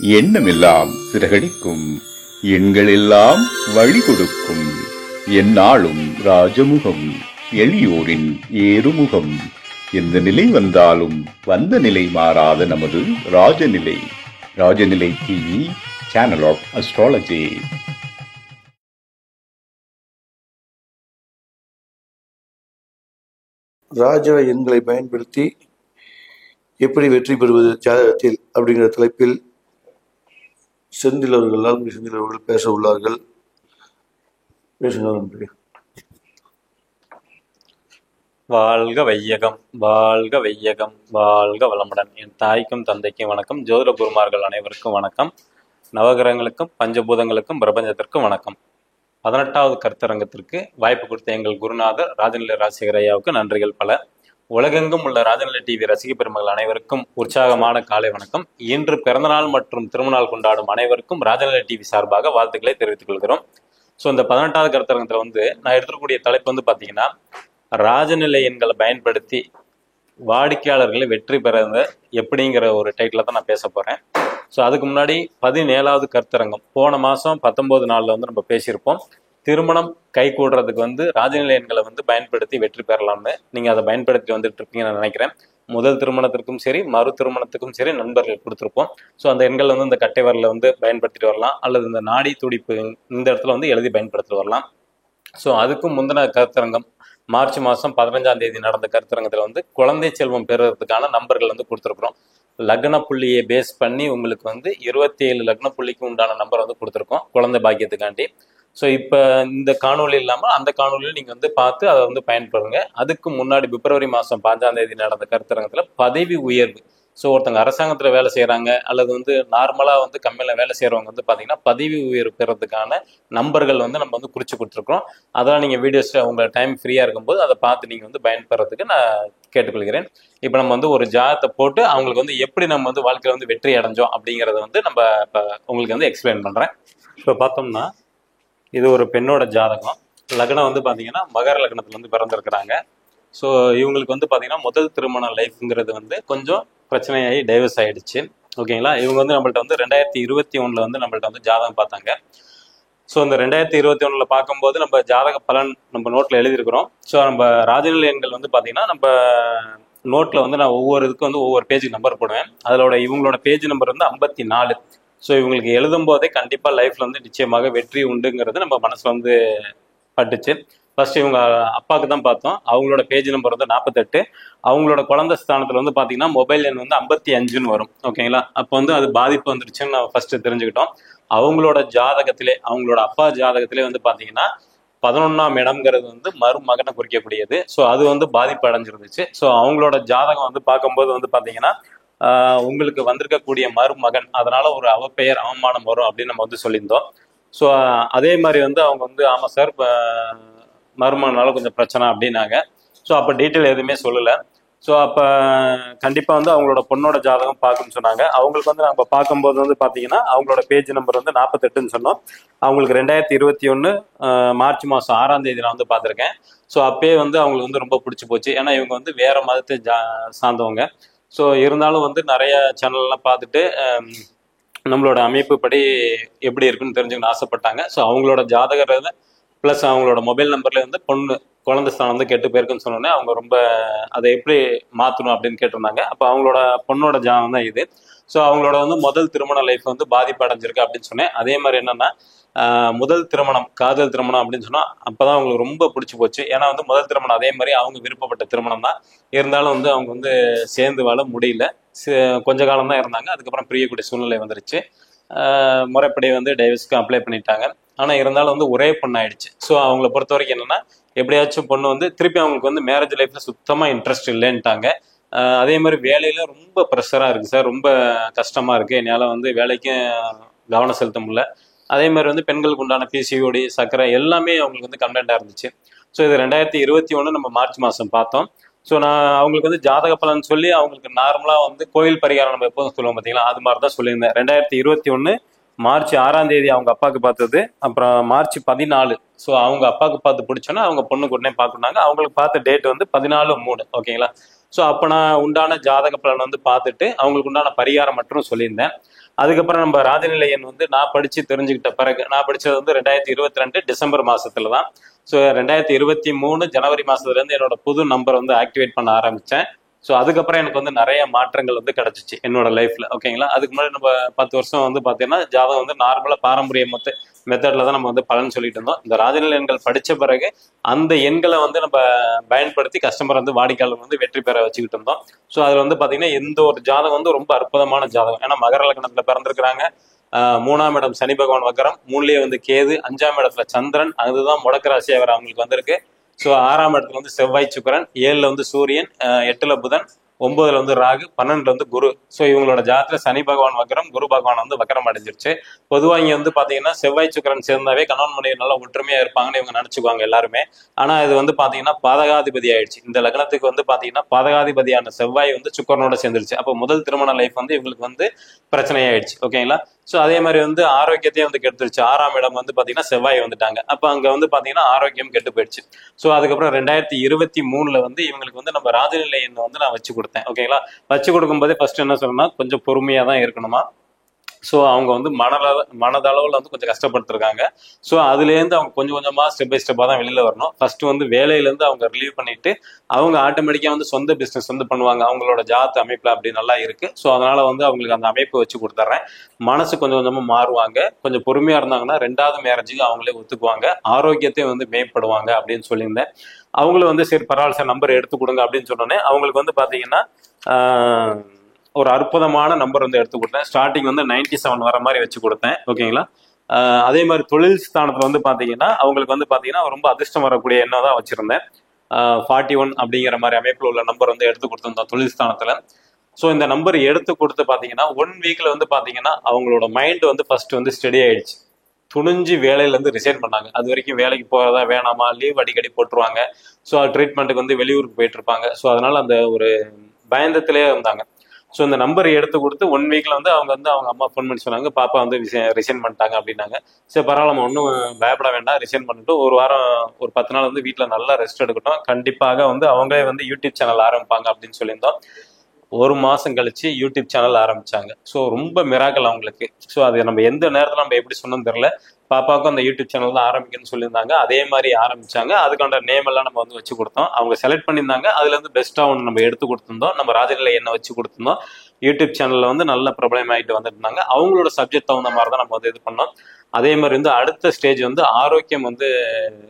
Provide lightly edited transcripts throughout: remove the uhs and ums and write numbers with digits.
எண்ணமெல்லாம் சிறகடிக்கும், எண்களெல்லாம் வழி கொடுக்கும், எந்நாளும் ராஜமுகம், எளியோரின் ஏறுமுகம். எந்த நிலை வந்தாலும் வந்த நிலை மாறாத நமது Rajanilai. Rajanilai TV, channel of astrology. ராஜ எண்களை பயன்படுத்தி எப்படி வெற்றி பெறுவது ஜாதகத்தில் அப்படிங்கிற தலைப்பில் செந்தில் அவர்கள் பேச உள்ளார்கள். பேசுங்க. வாழ்க வையகம், வாழ்க வையகம், வாழ்க வளமுடன். என் தாய்க்கும் தந்தைக்கும் வணக்கம். ஜோதிட குருமார்கள் அனைவருக்கும் வணக்கம். நவகிரகங்களுக்கும் பஞ்சபூதங்களுக்கும் பிரபஞ்சத்திற்கும் வணக்கம். 18வது கருத்தரங்கத்திற்கு வாய்ப்பு கொடுத்த எங்கள் குருநாதர் ராஜநிலை ராஜசேகர் ஐயாவுக்கு நன்றிகள் பல. உலகெங்கும் உள்ள ராஜநிலை டிவி ரசிக பெருமக்கள் அனைவருக்கும் உற்சாகமான காலை வணக்கம். இன்று பிறந்தநாள் மற்றும் திருமணநாள் கொண்டாடும் அனைவருக்கும் ராஜநிலை டிவி சார்பாக வாழ்த்துக்களை தெரிவித்துக் கொள்கிறோம். ஸோ இந்த 18வது கருத்தரங்கத்தில் நான் எடுத்துக்கூடிய தலைப்பு பார்த்தீங்கன்னா, ராஜநிலை எண்களை பயன்படுத்தி வாடிக்கையாளர்களை வெற்றி பெறுறது எப்படிங்கிற ஒரு டைட்டில் தான் நான் பேச போகிறேன். ஸோ அதுக்கு முன்னாடி 17வது கருத்தரங்கம் போன மாதம் 19 நாளில் நம்ம பேசியிருப்போம். திருமணம் கை கூடுறதுக்கு ராஜநிலை எண்களை பயன்படுத்தி வெற்றி பெறலாம்னு. நீங்கள் அதை பயன்படுத்தி வந்துட்டு இருப்பீங்கன்னு நான் நினைக்கிறேன். முதல் திருமணத்திற்கும் சரி, மறு திருமணத்துக்கும் சரி நண்பர்கள் கொடுத்துருப்போம். ஸோ அந்த எண்கள் இந்த கட்டை வரல பயன்படுத்திட்டு வரலாம், அல்லது இந்த நாடி துடிப்பு இந்த இடத்துல எழுதி பயன்படுத்திட்டு வரலாம். ஸோ அதுக்கும் முந்தின கருத்தரங்கம் மார்ச் மாதம் 15ஆம் தேதி நடந்த கருத்தரங்கத்தில் குழந்தை செல்வம் பெறுறதுக்கான நம்பர்கள் கொடுத்துருக்குறோம். லக்ன புள்ளியை பேஸ் பண்ணி உங்களுக்கு 27 லக்ன புள்ளிக்கு உண்டான நம்பர் கொடுத்துருக்கோம் குழந்தை பாக்கியத்துக்காண்டி. ஸோ இப்போ இந்த காணொலி இல்லாமல் அந்த காணொலியில் நீங்கள் பார்த்து அதை பயன்படுங்க. அதுக்கு முன்னாடி பிப்ரவரி மாதம் 5ஆம் தேதி நடந்த கருத்தரங்கத்தில் பதவி உயர்வு. ஸோ ஒருத்தங்க அரசாங்கத்தில் வேலை செய்கிறாங்க அல்லது நார்மலாக கம்பெனியில் வேலை செய்கிறவங்க பார்த்தீங்கன்னா பதவி உயர்வு பெறதுக்கான நம்பர்கள் நம்ம குறித்து கொடுத்துருக்குறோம். அதெல்லாம் நீங்கள் வீடியோஸ் உங்கள் டைம் ஃப்ரீயாக இருக்கும்போது அதை பார்த்து நீங்கள் பயன்பெறதுக்கு நான் கேட்டுக்கொள்கிறேன். இப்போ நம்ம ஒரு ஜாதகத்தை போட்டு அவங்களுக்கு எப்படி நம்ம வாழ்க்கையில் வெற்றி அடைஞ்சோம் அப்படிங்கிறத நம்ம இப்போ உங்களுக்கு எக்ஸ்பிளைன் பண்ணுறேன். இப்போ பார்த்தோம்னா, இது ஒரு பெண்ணோட ஜாதகம். லக்னம் பார்த்தீங்கன்னா மகர லக்னத்தில் பிறந்திருக்கிறாங்க. ஸோ இவங்களுக்கு பார்த்தீங்கன்னா முதல் திருமண லைஃப்ங்கிறது கொஞ்சம் பிரச்சனையாகி டைவர்ஸ் ஆகிடுச்சு. ஓகேங்களா. இவங்க நம்மள்ட்ட 2021 நம்மள்ட்ட ஜாதகம் பார்த்தாங்க. ஸோ இந்த 2021 பார்க்கும்போது நம்ம ஜாதக பலன் நம்ம நோட்டில் எழுதியிருக்கிறோம். ஸோ நம்ம ராஜநிலை எண்கள் பார்த்தீங்கன்னா நம்ம நோட்டில் நான் ஒவ்வொரு இதுக்கு ஒவ்வொரு பேஜுக்கு நம்பர் போடுவேன். அதோட இவங்களோட பேஜ் நம்பர் 54. ஸோ இவங்களுக்கு எழுதும் போதே கண்டிப்பாக லைஃப்பில் நிச்சயமாக வெற்றி உண்டுங்கிறது நம்ம மனசில் பட்டுச்சு. ஃபர்ஸ்ட் இவங்க அப்பாவுக்கு தான் பார்த்தோம். அவங்களோட பேஜ் நம்பர் 48. அவங்களோட குழந்தை ஸ்தானத்தில் பார்த்தீங்கன்னா மொபைல் எண் 55ன்னு வரும். ஓகேங்களா. அப்போ அது பாதிப்பு வந்துருச்சுன்னு நம்ம ஃபர்ஸ்ட் தெரிஞ்சுக்கிட்டோம். அவங்களோட ஜாதகத்திலே, அவங்களோட அப்பா ஜாதகத்திலே பார்த்தீங்கன்னா 11ஆம் இடம்ங்கிறது மருமகனை குறிக்கக்கூடியது. ஸோ அது பாதிப்பு அடைஞ்சிருந்துச்சு. ஸோ அவங்களோட ஜாதகம் பார்க்கும்போது பார்த்தீங்கன்னா உங்களுக்கு வந்திருக்கக்கூடிய மருமகன், அதனால ஒரு அவப்பெயர் அவமானம் வரும் அப்படின்னு நம்ம சொல்லியிருந்தோம். ஸோ அதே மாதிரி அவங்க ஆமாம் சார் மருமகனால கொஞ்சம் பிரச்சனை அப்படின்னாங்க. ஸோ அப்போ டீட்டெயில் எதுவுமே சொல்லலை. ஸோ அப்போ கண்டிப்பாக அவங்களோட பொண்ணோட ஜாதகம் பார்க்கணும்னு சொன்னாங்க. அவங்களுக்கு நம்ம பார்க்கும்போது பார்த்தீங்கன்னா அவங்களோட பேஜ் நம்பர் 48ன்னு சொன்னோம். அவங்களுக்கு 2021 மார்ச் மாதம் 6ஆம் தேதி நான் பார்த்துருக்கேன். ஸோ அப்பயே அவங்களுக்கு ரொம்ப பிடிச்சி போச்சு. ஏன்னா இவங்க வேற மதத்தை சார்ந்தவங்க. ஸோ இருந்தாலும் நிறைய சேனல்லாம் பார்த்துட்டு நம்மளோட அமைப்பு படி எப்படி இருக்குன்னு தெரிஞ்சுக்கணும்னு ஆசைப்பட்டாங்க. ஸோ அவங்களோட ஜாதகர் ப்ளஸ் அவங்களோட மொபைல் நம்பர்ல பொண்ணு குழந்தை ஸ்தானம் கெட்டு போயிருக்குன்னு சொன்னோன்னே அவங்க ரொம்ப அதை எப்படி மாற்றணும் அப்படின்னு கேட்டிருந்தாங்க. அப்போ அவங்களோட பொண்ணோட ஜாதகம் தான் இது. ஸோ அவங்களோட முதல் திருமண லைஃப் பாதிப்பு அடைஞ்சிருக்கு அப்படின்னு சொன்னேன். அதே மாதிரி என்னன்னா, முதல் திருமணம் காதல் திருமணம் அப்படின்னு சொன்னா அப்பதான் அவங்களுக்கு ரொம்ப பிடிச்சி போச்சு. ஏன்னா முதல் திருமணம் அதே மாதிரி அவங்க விருப்பப்பட்ட திருமணம் தான். இருந்தாலும் அவங்க சேர்ந்து வாழ முடியல. கொஞ்ச காலம் தான் இருந்தாங்க. அதுக்கப்புறம் பிரியக்கூடிய சூழ்நிலை வந்துருச்சு. முறைப்படி டைவர்ஸ்க்கு அப்ளை பண்ணிட்டாங்க. ஆனால் இருந்தாலும் ஒரே பொண்ணு ஆயிடுச்சு. ஸோ அவங்கள பொறுத்த வரைக்கும் என்னன்னா, எப்படியாச்சும் பொண்ணு திருப்பி அவங்களுக்கு மேரேஜ் லைஃப்ல சுத்தமாக இன்ட்ரெஸ்ட் இல்லைன்ட்டாங்க. அதே மாதிரி வேலையில ரொம்ப ப்ரெஷராக இருக்குது சார், ரொம்ப கஷ்டமா இருக்கு, என்னால் வேலைக்கும் கவனம் செலுத்த முடியல. அதே மாதிரி பெண்களுக்கு உண்டான பிசிஓடி, சர்க்கரை எல்லாமே அவங்களுக்கு கம்ப்ளைண்டாக இருந்துச்சு. ஸோ இது 2021 நம்ம மார்ச் மாதம் பார்த்தோம். ஸோ நான் அவங்களுக்கு ஜாதக பலன் சொல்லி அவங்களுக்கு நார்மலாக கோயில் பரிகாரம் நம்ம எப்போதும் சொல்லுவோம் பார்த்தீங்களா, அது மாதிரி தான் சொல்லியிருந்தேன். 2021 மார்ச் 6ஆம் தேதி அவங்க அப்பாவுக்கு பார்த்தது. அப்புறம் மார்ச் 14. ஸோ அவங்க அப்பாவுக்கு பார்த்து பிடிச்சோன்னா அவங்க பொண்ணுக்கு உடனே பார்க்கணுனாங்க. அவங்களுக்கு பார்த்த டேட் 14/3. ஓகேங்களா. ஸோ அப்போ நான் உண்டான ஜாதக பலன் வந்து பார்த்துட்டு அவங்களுக்கு உண்டான பரிகாரம் மட்டும் சொல்லியிருந்தேன். அதுக்கப்புறம் நம்ம ராஜநிலை எண் வந்து நான் படித்து தெரிஞ்சுக்கிட்ட பிறகு, நான் படித்தது வந்து 2022 டிசம்பர் மாதத்துல தான். ஸோ 2023 ஜனவரி மாதத்துலேருந்து என்னோட புது நம்பர் வந்து ஆக்டிவேட் பண்ண ஆரம்பித்தேன். ஸோ அதுக்கப்புறம் எனக்கு வந்து நிறைய மாற்றங்கள் வந்து கிடைச்சிச்சு என்னோட லைஃப்ல. ஓகேங்களா. அதுக்கு முன்னாடி நம்ம 10 வருஷம் வந்து பார்த்தீங்கன்னா ஜாதகம் வந்து நார்மலாக பாரம்பரிய மெத்தட்ல தான் நம்ம வந்து பலன் சொல்லிட்டு இருந்தோம். இந்த ராஜநிலை எண்கள் படித்த பிறகு அந்த எண்களை வந்து நம்ம பயன்படுத்தி கஸ்டமர் வந்து வாடிக்கையாளர் வந்து வெற்றி பெற வச்சுக்கிட்டு இருந்தோம். ஸோ அதில் வந்து பார்த்தீங்கன்னா எந்த ஒரு ஜாதகம் வந்து ரொம்ப அற்புதமான ஜாதகம். ஏன்னா மகர லக்னத்தில் பிறந்திருக்கிறாங்க, 3ஆம் இடம் சனி பகவான் வக்கரம், 3லயே வந்து கேது, 5ஆம் இடத்துல சந்திரன், அதுதான் முடக்க ராசி அவர் அவங்களுக்கு வந்திருக்கு. ஸோ 6ஆம் இடத்துல வந்து செவ்வாய் சுக்கிரன், 7ல வந்து சூரியன், 8ல புதன், 9ல வந்து ராகு, 12ல வந்து குரு. ஸோ இவங்களோட ஜாதத்துல சனி பகவான் வக்கரம், குரு பகவான் வந்து வக்கரம் அடைஞ்சிருச்சு. பொதுவாக இங்க வந்து பாத்தீங்கன்னா செவ்வாய் சுக்கிரன் சேர்ந்தாவே கணவன் மனைவி நல்லா ஒற்றுமையா இருப்பாங்கன்னு இவங்க நினைச்சுக்குவாங்க எல்லாருமே. ஆனா இது வந்து பாத்தீங்கன்னா பாதகாதிபதி ஆயிடுச்சு. இந்த லக்னத்துக்கு வந்து பாத்தீங்கன்னா பாதகாதிபதியான செவ்வாய் வந்து சுக்கிரனோட சேர்ந்துருச்சு. அப்போ முதல் திருமண லைஃப் வந்து இவங்களுக்கு வந்து பிரச்சனையாயிடுச்சு. ஓகேங்களா. ஸோ அதே மாதிரி வந்து ஆரோக்கியத்தையும் வந்து கெடுத்துருச்சு. 6ஆம் இடம் வந்து பாத்தீங்கன்னா செவ்வாய் வந்துட்டாங்க. அப்போ அங்க வந்து பாத்தீங்கன்னா ஆரோக்கியம் கெட்டு போயிடுச்சு. ஸோ அதுக்கப்புறம் 2023 வந்து இவங்களுக்கு வந்து நம்ம ராஜநிலை எண்ணை வந்து நான் வச்சு கொடுத்தேன். ஓகேங்களா. வச்சு கொடுக்கும்போதே ஃபர்ஸ்ட் என்ன சொல்லணும்னா கொஞ்சம் பொறுமையா தான் இருக்கணுமா. ஸோ அவங்க வந்து மனதளவில் வந்து கொஞ்சம் கஷ்டப்பட்டுருக்காங்க. ஸோ அதுலேருந்து அவங்க கொஞ்சம் கொஞ்சமாக ஸ்டெப் பை ஸ்டெப்பாக தான் வெளியில் வரணும். ஃபர்ஸ்ட் வந்து வேலையிலேருந்து அவங்க ரிலீவ் பண்ணிட்டு அவங்க ஆட்டோமேட்டிக்காக வந்து சொந்த பிஸ்னஸ் வந்து பண்ணுவாங்க. அவங்களோட ஜாத் அமைப்பில் அப்படி நல்லா இருக்குது. ஸோ அதனால் வந்து அவங்களுக்கு அந்த அமைப்பு வச்சு கொடுத்துட்றேன். மனசு கொஞ்சம் கொஞ்சமாக மாறுவாங்க. கொஞ்சம் பொறுமையாக இருந்தாங்கன்னா 2வது மேரேஜுக்கு அவங்களே ஒத்துக்குவாங்க. ஆரோக்கியத்தையும் வந்து மேம்படுவாங்க அப்படின்னு சொல்லியிருந்தேன். அவங்களும் வந்து சரி பரவாயில்ல சார் நம்பர் எடுத்து கொடுங்க அப்படின்னு சொன்னோன்னே அவங்களுக்கு வந்து பார்த்தீங்கன்னா ஒரு அற்புதமான நம்பர் வந்து எடுத்து கொடுத்தேன். ஸ்டார்டிங் வந்து 97 வர மாதிரி வச்சு கொடுத்தேன். ஓகேங்களா. அதே மாதிரி தொழில் ஸ்தானத்தில் வந்து பார்த்தீங்கன்னா அவங்களுக்கு வந்து பார்த்தீங்கன்னா ரொம்ப அதிர்ஷ்டம் வரக்கூடிய எண்ணம் தான் வச்சுருந்தேன். 41 அப்படிங்கிற மாதிரி அமைப்பில் உள்ள நம்பர் வந்து எடுத்து கொடுத்துருந்தோம் தொழில் ஸ்தானத்தில். ஸோ இந்த நம்பர் எடுத்து கொடுத்து பார்த்தீங்கன்னா 1 வீக்கில் வந்து பார்த்தீங்கன்னா அவங்களோட மைண்ட் வந்து ஃபர்ஸ்ட் வந்து ஸ்டடி ஆயிடுச்சு. துணிஞ்சு வேலையிலேருந்து ரிசைன் பண்ணாங்க. அது வரைக்கும் வேலைக்கு போகிறதா வேணாமா, லீவ் அடிக்கடி போட்டுருவாங்க. ஸோ ட்ரீட்மெண்ட்டுக்கு வந்து வெளியூருக்கு போயிட்டு இருப்பாங்க. ஸோ அதனால அந்த ஒரு பயந்தத்திலே இருந்தாங்க. ஸோ இந்த நம்பர் எடுத்து கொடுத்து 1 வீக்ல வந்து அவங்க அம்மா ஃபோன் பண்ணி சொன்னாங்க பாப்பா வந்து ரிசைன் பண்ணிட்டாங்க அப்படின்னாங்க. சரி பரவாயில்ல ஒன்றும் பயப்பட வேண்டாம், ரிசைன் பண்ணிட்டு ஒரு வாரம் ஒரு 10 நாள் வந்து வீட்டில் நல்லா ரெஸ்ட் எடுக்கட்டும், கண்டிப்பாக வந்து அவங்களே வந்து யூடியூப் சேனல் ஆரம்பிப்பாங்க அப்படின்னு சொல்லியிருந்தோம். 1 மாதம் கழிச்சு யூடியூப் சேனல் ஆரம்பிச்சாங்க. ஸோ ரொம்ப மிராக்கல் அவங்களுக்கு. ஸோ அது நம்ம எந்த நேரத்தில் நம்ம எப்படி சொன்னோம் தெரியல. பாப்பாவுக்கும் அந்த யூடியூப் சேனல் தான் ஆரம்பிக்கணும்னு சொல்லியிருந்தாங்க. அதே மாதிரி ஆரம்பிச்சாங்க. அதுக்கான நேம் எல்லாம் நம்ம வந்து வச்சு கொடுத்தோம். அவங்க செலக்ட் பண்ணியிருந்தாங்க. அதுல இருந்து பெஸ்டா ஒன்று நம்ம எடுத்து கொடுத்துருந்தோம். நம்ம ராஜநிலை எண்ணெய் வச்சு கொடுத்துருந்தோம். யூடியூப் சேனல்ல வந்து நல்ல பிரபலம் ஆகிட்டு வந்துட்டு இருந்தாங்க. அவங்களோட சப்ஜெக்ட் தகுந்த மாதிரி தான் நம்ம வந்து இது பண்ணோம். அதே மாதிரி வந்து அடுத்த ஸ்டேஜ் வந்து ஆரோக்கியம் வந்து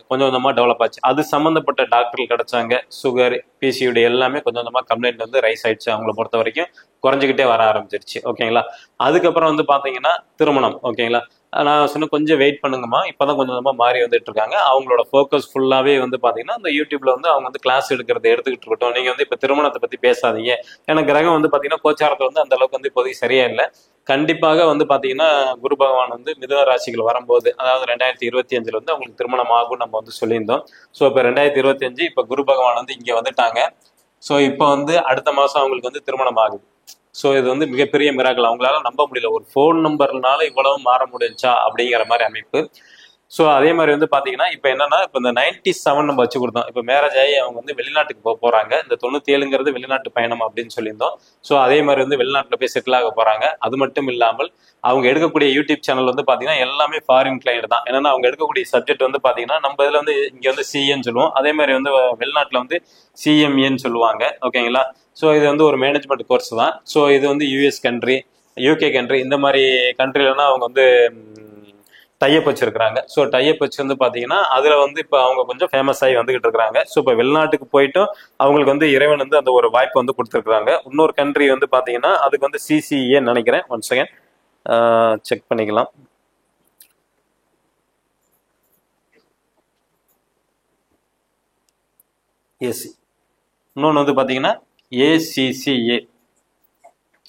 கொஞ்சம் கொஞ்சமாக டெவலப் ஆச்சு. அது சம்மந்தப்பட்ட டாக்டர்கள் கிடைச்சாங்க. சுகர், பிசியூடி எல்லாமே கொஞ்சம் கொஞ்சமாக கம்ப்ளைண்ட் வந்து ரைஸ் ஆயிடுச்சு. அவங்கள பொறுத்த வரைக்கும் குறைஞ்சிக்கிட்டே வர ஆரம்பிச்சிருச்சு. ஓகேங்களா. அதுக்கப்புறம் வந்து பார்த்தீங்கன்னா திருமணம். ஓகேங்களா. நான் சொன்ன கொஞ்சம் வெயிட் பண்ணுங்கம்மா, இப்போதான் கொஞ்சம் கொஞ்சமாக மாறி வந்துட்டு இருக்காங்க. அவங்களோட ஃபோக்கஸ் ஃபுல்லாகவே வந்து பார்த்தீங்கன்னா அந்த யூடியூப்ல வந்து அவங்க வந்து கிளாஸ் எடுக்கிறத எடுத்துக்கிட்டு இருக்கட்டும். நீங்கள் வந்து இப்போ திருமணத்தை பற்றி பேசாதீங்க. ஏன்னா கிரகம் வந்து பார்த்தீங்கன்னா கோச்சாரத்தில் வந்து அந்த அளவுக்கு வந்து இப்போதைக்கு சரியா இல்லை. கண்டிப்பாக வந்து பாத்தீங்கன்னா குரு பகவான் வந்து மிதுன ராசிகள் வரும்போது, அதாவது 2025 வந்து அவங்களுக்கு திருமணம் ஆகும் நம்ம வந்து சொல்லியிருந்தோம். ஸோ இப்போ 2025 இப்போ குரு பகவான் வந்து இங்க வந்துட்டாங்க. ஸோ இப்போ வந்து அடுத்த மாசம் அவங்களுக்கு வந்து திருமணம் ஆகுது. ஸோ இது வந்து மிகப்பெரிய மிராக்கள். அவங்களால நம்ப முடியல, ஒரு ஃபோன் நம்பர்னால இவ்வளவு மாற முடிஞ்சா அப்படிங்கிற மாதிரி அமைப்பு. ஸோ அதே மாதிரி வந்து பாத்தீங்கன்னா இப்போ என்னன்னா இப்போ இந்த 97 நம்ம வச்சு கொடுத்தோம். இப்போ மேரேஜ் ஆகி அவங்க வந்து வெளிநாட்டுக்கு போறாங்க. இந்த 97ங்கிறது வெளிநாட்டு பயணம் அப்படின்னு சொல்லியிருந்தோம். ஸோ அதே மாதிரி வந்து வெளிநாட்டில் போய் செட்டில் ஆக போறாங்க. அது மட்டும் இல்லாமல் அவங்க எடுக்கக்கூடிய யூடியூப் சேனல் வந்து பாத்தீங்கன்னா எல்லாமே ஃபாரின் கிளைண்ட் தான். ஏன்னா அவங்க எடுக்கக்கூடிய சப்ஜெக்ட் வந்து பாத்தீங்கன்னா நம்ம இதுல வந்து இங்க வந்து சிஏன்னு சொல்லுவோம். அதே மாதிரி வந்து வெளிநாட்டுல வந்து சிஎம்ஏன்னு சொல்லுவாங்க. ஓகேங்களா. ஸோ இது வந்து ஒரு மேனேஜ்மெண்ட் கோர்ஸ் தான். ஸோ இது வந்து யூஎஸ் கண்ட்ரி, யூகே கண்ட்ரி, இந்த மாதிரி கண்ட்ரிலலாம் அவங்க வந்து டைப் வச்சிருக்கிறாங்க. ஸோ டைப் வச்சு வந்து பாத்தீங்கன்னா அதுல வந்து இப்போ அவங்க கொஞ்சம் ஃபேமஸ் ஆகி வந்துகிட்டு இருக்கிறாங்க. ஸோ இப்போ வெளிநாட்டுக்கு போயிட்டும் அவங்களுக்கு வந்து இறைவன் வந்து அந்த ஒரு வாய்ப்பு வந்து கொடுத்துருக்காங்க. இன்னொரு கண்ட்ரி வந்து பாத்தீங்கன்னா அதுக்கு வந்து சிசிஏ நினைக்கிறேன். 1 செகண்ட் செக் பண்ணிக்கலாம். ஏசி இன்னொன்று வந்து பாத்தீங்கன்னா ஏசிசிஏ.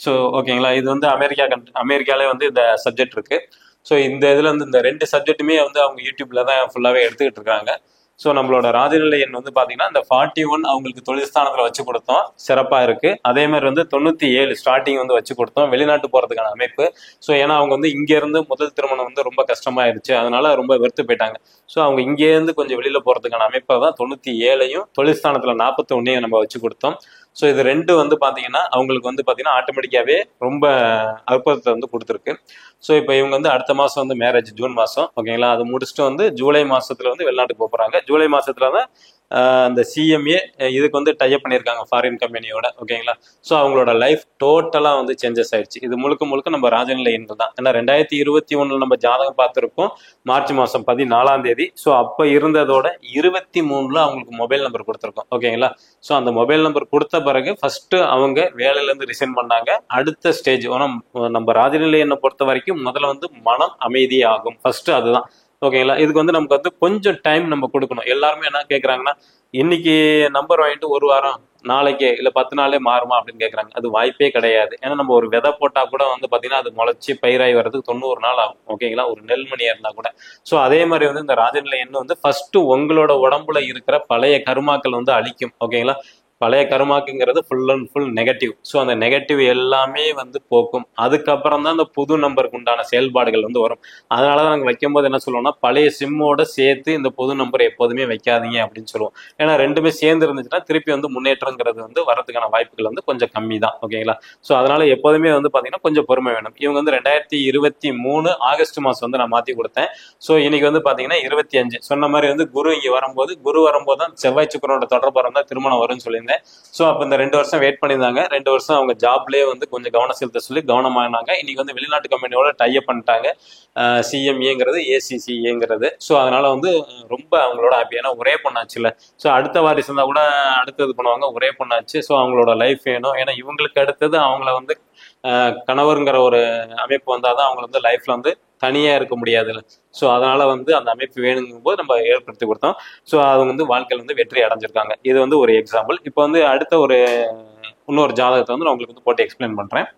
ஸோ ஓகேங்களா. இது வந்து அமெரிக்காலே வந்து இந்த சப்ஜெக்ட் இருக்கு. ஸோ இந்த இதில் வந்து இந்த 2 சப்ஜெக்ட்டுமே வந்து அவங்க யூடியூப்ல தான் ஃபுல்லாகவே எடுத்துக்கிட்டு இருக்காங்க. ஸோ நம்மளோட ராஜநிலை எண் வந்து பார்த்தீங்கன்னா இந்த 41 அவங்களுக்கு தொழில் ஸ்தானத்தில் வச்சு கொடுத்தோம், சிறப்பாக இருக்கு. அதே மாதிரி வந்து 97 ஸ்டார்டிங் வந்து வச்சு கொடுத்தோம், வெளிநாட்டு போகிறதுக்கான அமைப்பு. ஸோ ஏன்னா அவங்க வந்து இங்கேருந்து முதல் திருமணம் வந்து ரொம்ப கஷ்டமாயிருச்சு, அதனால ரொம்ப வெறுத்து போயிட்டாங்க. ஸோ அவங்க இங்கேருந்து கொஞ்சம் வெளியில் போகிறதுக்கான அமைப்பை தான் 97ஐயும் தொழில் ஸ்தானத்தில் 41ஐயும் நம்ம வச்சு கொடுத்தோம். ஸோ இது ரெண்டு வந்து பார்த்தீங்கன்னா அவங்களுக்கு வந்து பார்த்தீங்கன்னா ஆட்டோமேட்டிக்காவே ரொம்ப அற்புதத்தை வந்து கொடுத்துருக்கு. ஸோ இப்போ இவங்க வந்து அடுத்த மாதம் வந்து மேரேஜ் ஜூன் மாதம், ஓகேங்களா. அது முடிச்சுட்டு வந்து ஜூலை மாசத்துல வந்து வெளிநாட்டுக்கு போகிறாங்க. ஜூலை மாசத்துல தான் அந்த சிஎம்ஏ இதுக்கு வந்து டைப் பண்ணியிருக்காங்க ஃபாரின் கம்பெனியோட, ஓகேங்களா. ஸோ அவங்களோட லைஃப் டோட்டலாக வந்து சேஞ்சஸ் ஆயிடுச்சு. இது முழுக்க முழுக்க நம்ம ராஜநிலை எண்கள் தான். ஏன்னா 2021 நம்ம ஜாதகம் பார்த்துருப்போம் மார்ச் மாதம் 14ஆம் தேதி. ஸோ அப்போ இருந்ததோட 23 அவங்களுக்கு மொபைல் நம்பர் கொடுத்துருக்கோம், ஓகேங்களா. ஸோ அந்த மொபைல் நம்பர் கொடுத்த பிறகு ஃபர்ஸ்ட் அவங்க வேலையிலேருந்து ரிசைன் பண்ணாங்க. அடுத்த ஸ்டேஜ் நம்ம ராஜநிலை எண்ணை பொறுத்த வரைக்கும் முதல்ல வந்து மனம் அமைதியாகும், ஃபர்ஸ்ட் அதுதான், ஓகேங்களா. இதுக்கு வந்து நமக்கு வந்து கொஞ்சம் டைம் நம்ம கொடுக்கணும். எல்லாருமே என்ன கேட்குறாங்கன்னா, இன்னைக்கு நம்பர் வாங்கிட்டு ஒரு வாரம், நாளைக்கே இல்லை 10 நாளே மாறுமா அப்படின்னு கேட்குறாங்க. அது வாய்ப்பே கிடையாது. ஏன்னா நம்ம ஒரு விதை போட்டால் கூட வந்து பார்த்தீங்கன்னா அது முளைச்சி பயிராகி வர்றதுக்கு 90 நாள் ஆகும், ஓகேங்களா, ஒரு நெல்மணியாக இருந்தால் கூட. ஸோ அதே மாதிரி வந்து இந்த ராஜநிலை எண்ணு வந்து ஃபர்ஸ்ட் உங்களோட உடம்புல இருக்கிற பழைய கருமாக்கள் வந்து அழிக்கும், ஓகேங்களா. பழைய கருமாக்குங்கிறது full and full negative. So அந்த நெகட்டிவ் எல்லாமே வந்து போக்கும். அதுக்கப்புறம் தான் அந்த புது நம்பருக்கு உண்டான செயல்பாடுகள் வந்து வரும். அதனால தான் நாங்கள் வைக்கும்போது என்ன சொல்லுவோம்னா, பழைய சிம்மோட சேர்த்து இந்த புது நம்பர் எப்போதுமே வைக்காதீங்க அப்படின்னு சொல்லுவோம். ஏன்னா ரெண்டுமே சேர்ந்து இருந்துச்சுன்னா திருப்பி வந்து முன்னேற்றங்கிறது வந்து வரதுக்கான வாய்ப்புகள் வந்து கொஞ்சம் கம்மி தான், ஓகேங்களா. ஸோ அதனால எப்போதுமே வந்து பார்த்தீங்கன்னா கொஞ்சம் பொறுமை வேணும். இவங்க வந்து 2023 ஆகஸ்ட் மாதம் வந்து நான் மாற்றி கொடுத்தேன். ஸோ இன்னைக்கு வந்து பார்த்தீங்கன்னா 25 சொன்ன மாதிரி வந்து குரு இங்கே வரும்போது தான் செவ்வாய் சுக்கிரனோட தொடர்பு இருந்தால் திருமணம் வரும்னு சொல்லியிருந்தேன். ஸோ அப்போ இந்த 2 வருஷம் வெயிட் பண்ணியிருந்தாங்க. 2 வருஷம் அவங்க ஜாப்லேயே வந்து கொஞ்சம் கவனம் செலுத்த சொல்லி கவனமானாங்க. இன்னைக்கு வந்து வெளிநாட்டு கம்பெனியோட டைப் பண்ணிட்டாங்க, சிஎம்ஏங்கிறது ஏசிசிஏங்கிறது. ஸோ அதனால வந்து ரொம்ப அவங்களோட ஹாப்பி. ஏன்னா ஒரே பொண்ணாச்சுல. ஸோ அடுத்த வாரிசு இருந்தால் கூட அடுத்தது பண்ணுவாங்க, ஒரே பொண்ணாச்சு. ஸோ அவங்களோட லைஃப் வேணும். ஏன்னா இவங்களுக்கு அடுத்தது அவங்கள வந்து கணவருங்கிற ஒரு அமைப்பு வந்தால் தான் அவங்கள வந்து லைஃப்ல வந்து தனியாக இருக்க முடியாதுல்ல. ஸோ அதனால வந்து அந்த அமைப்பு வேணுங்கும் போது நம்ம ஏற்படுத்தி கொடுத்தோம். ஸோ அவங்க வந்து வாழ்க்கையில் வந்து வெற்றி அடைஞ்சிருக்காங்க. இது வந்து ஒரு எக்ஸாம்பிள். இப்போ வந்து அடுத்த இன்னொரு ஜாதகத்தை வந்து நான் உங்களுக்கு வந்து போட்டு எக்ஸ்பிளைன் பண்றேன்.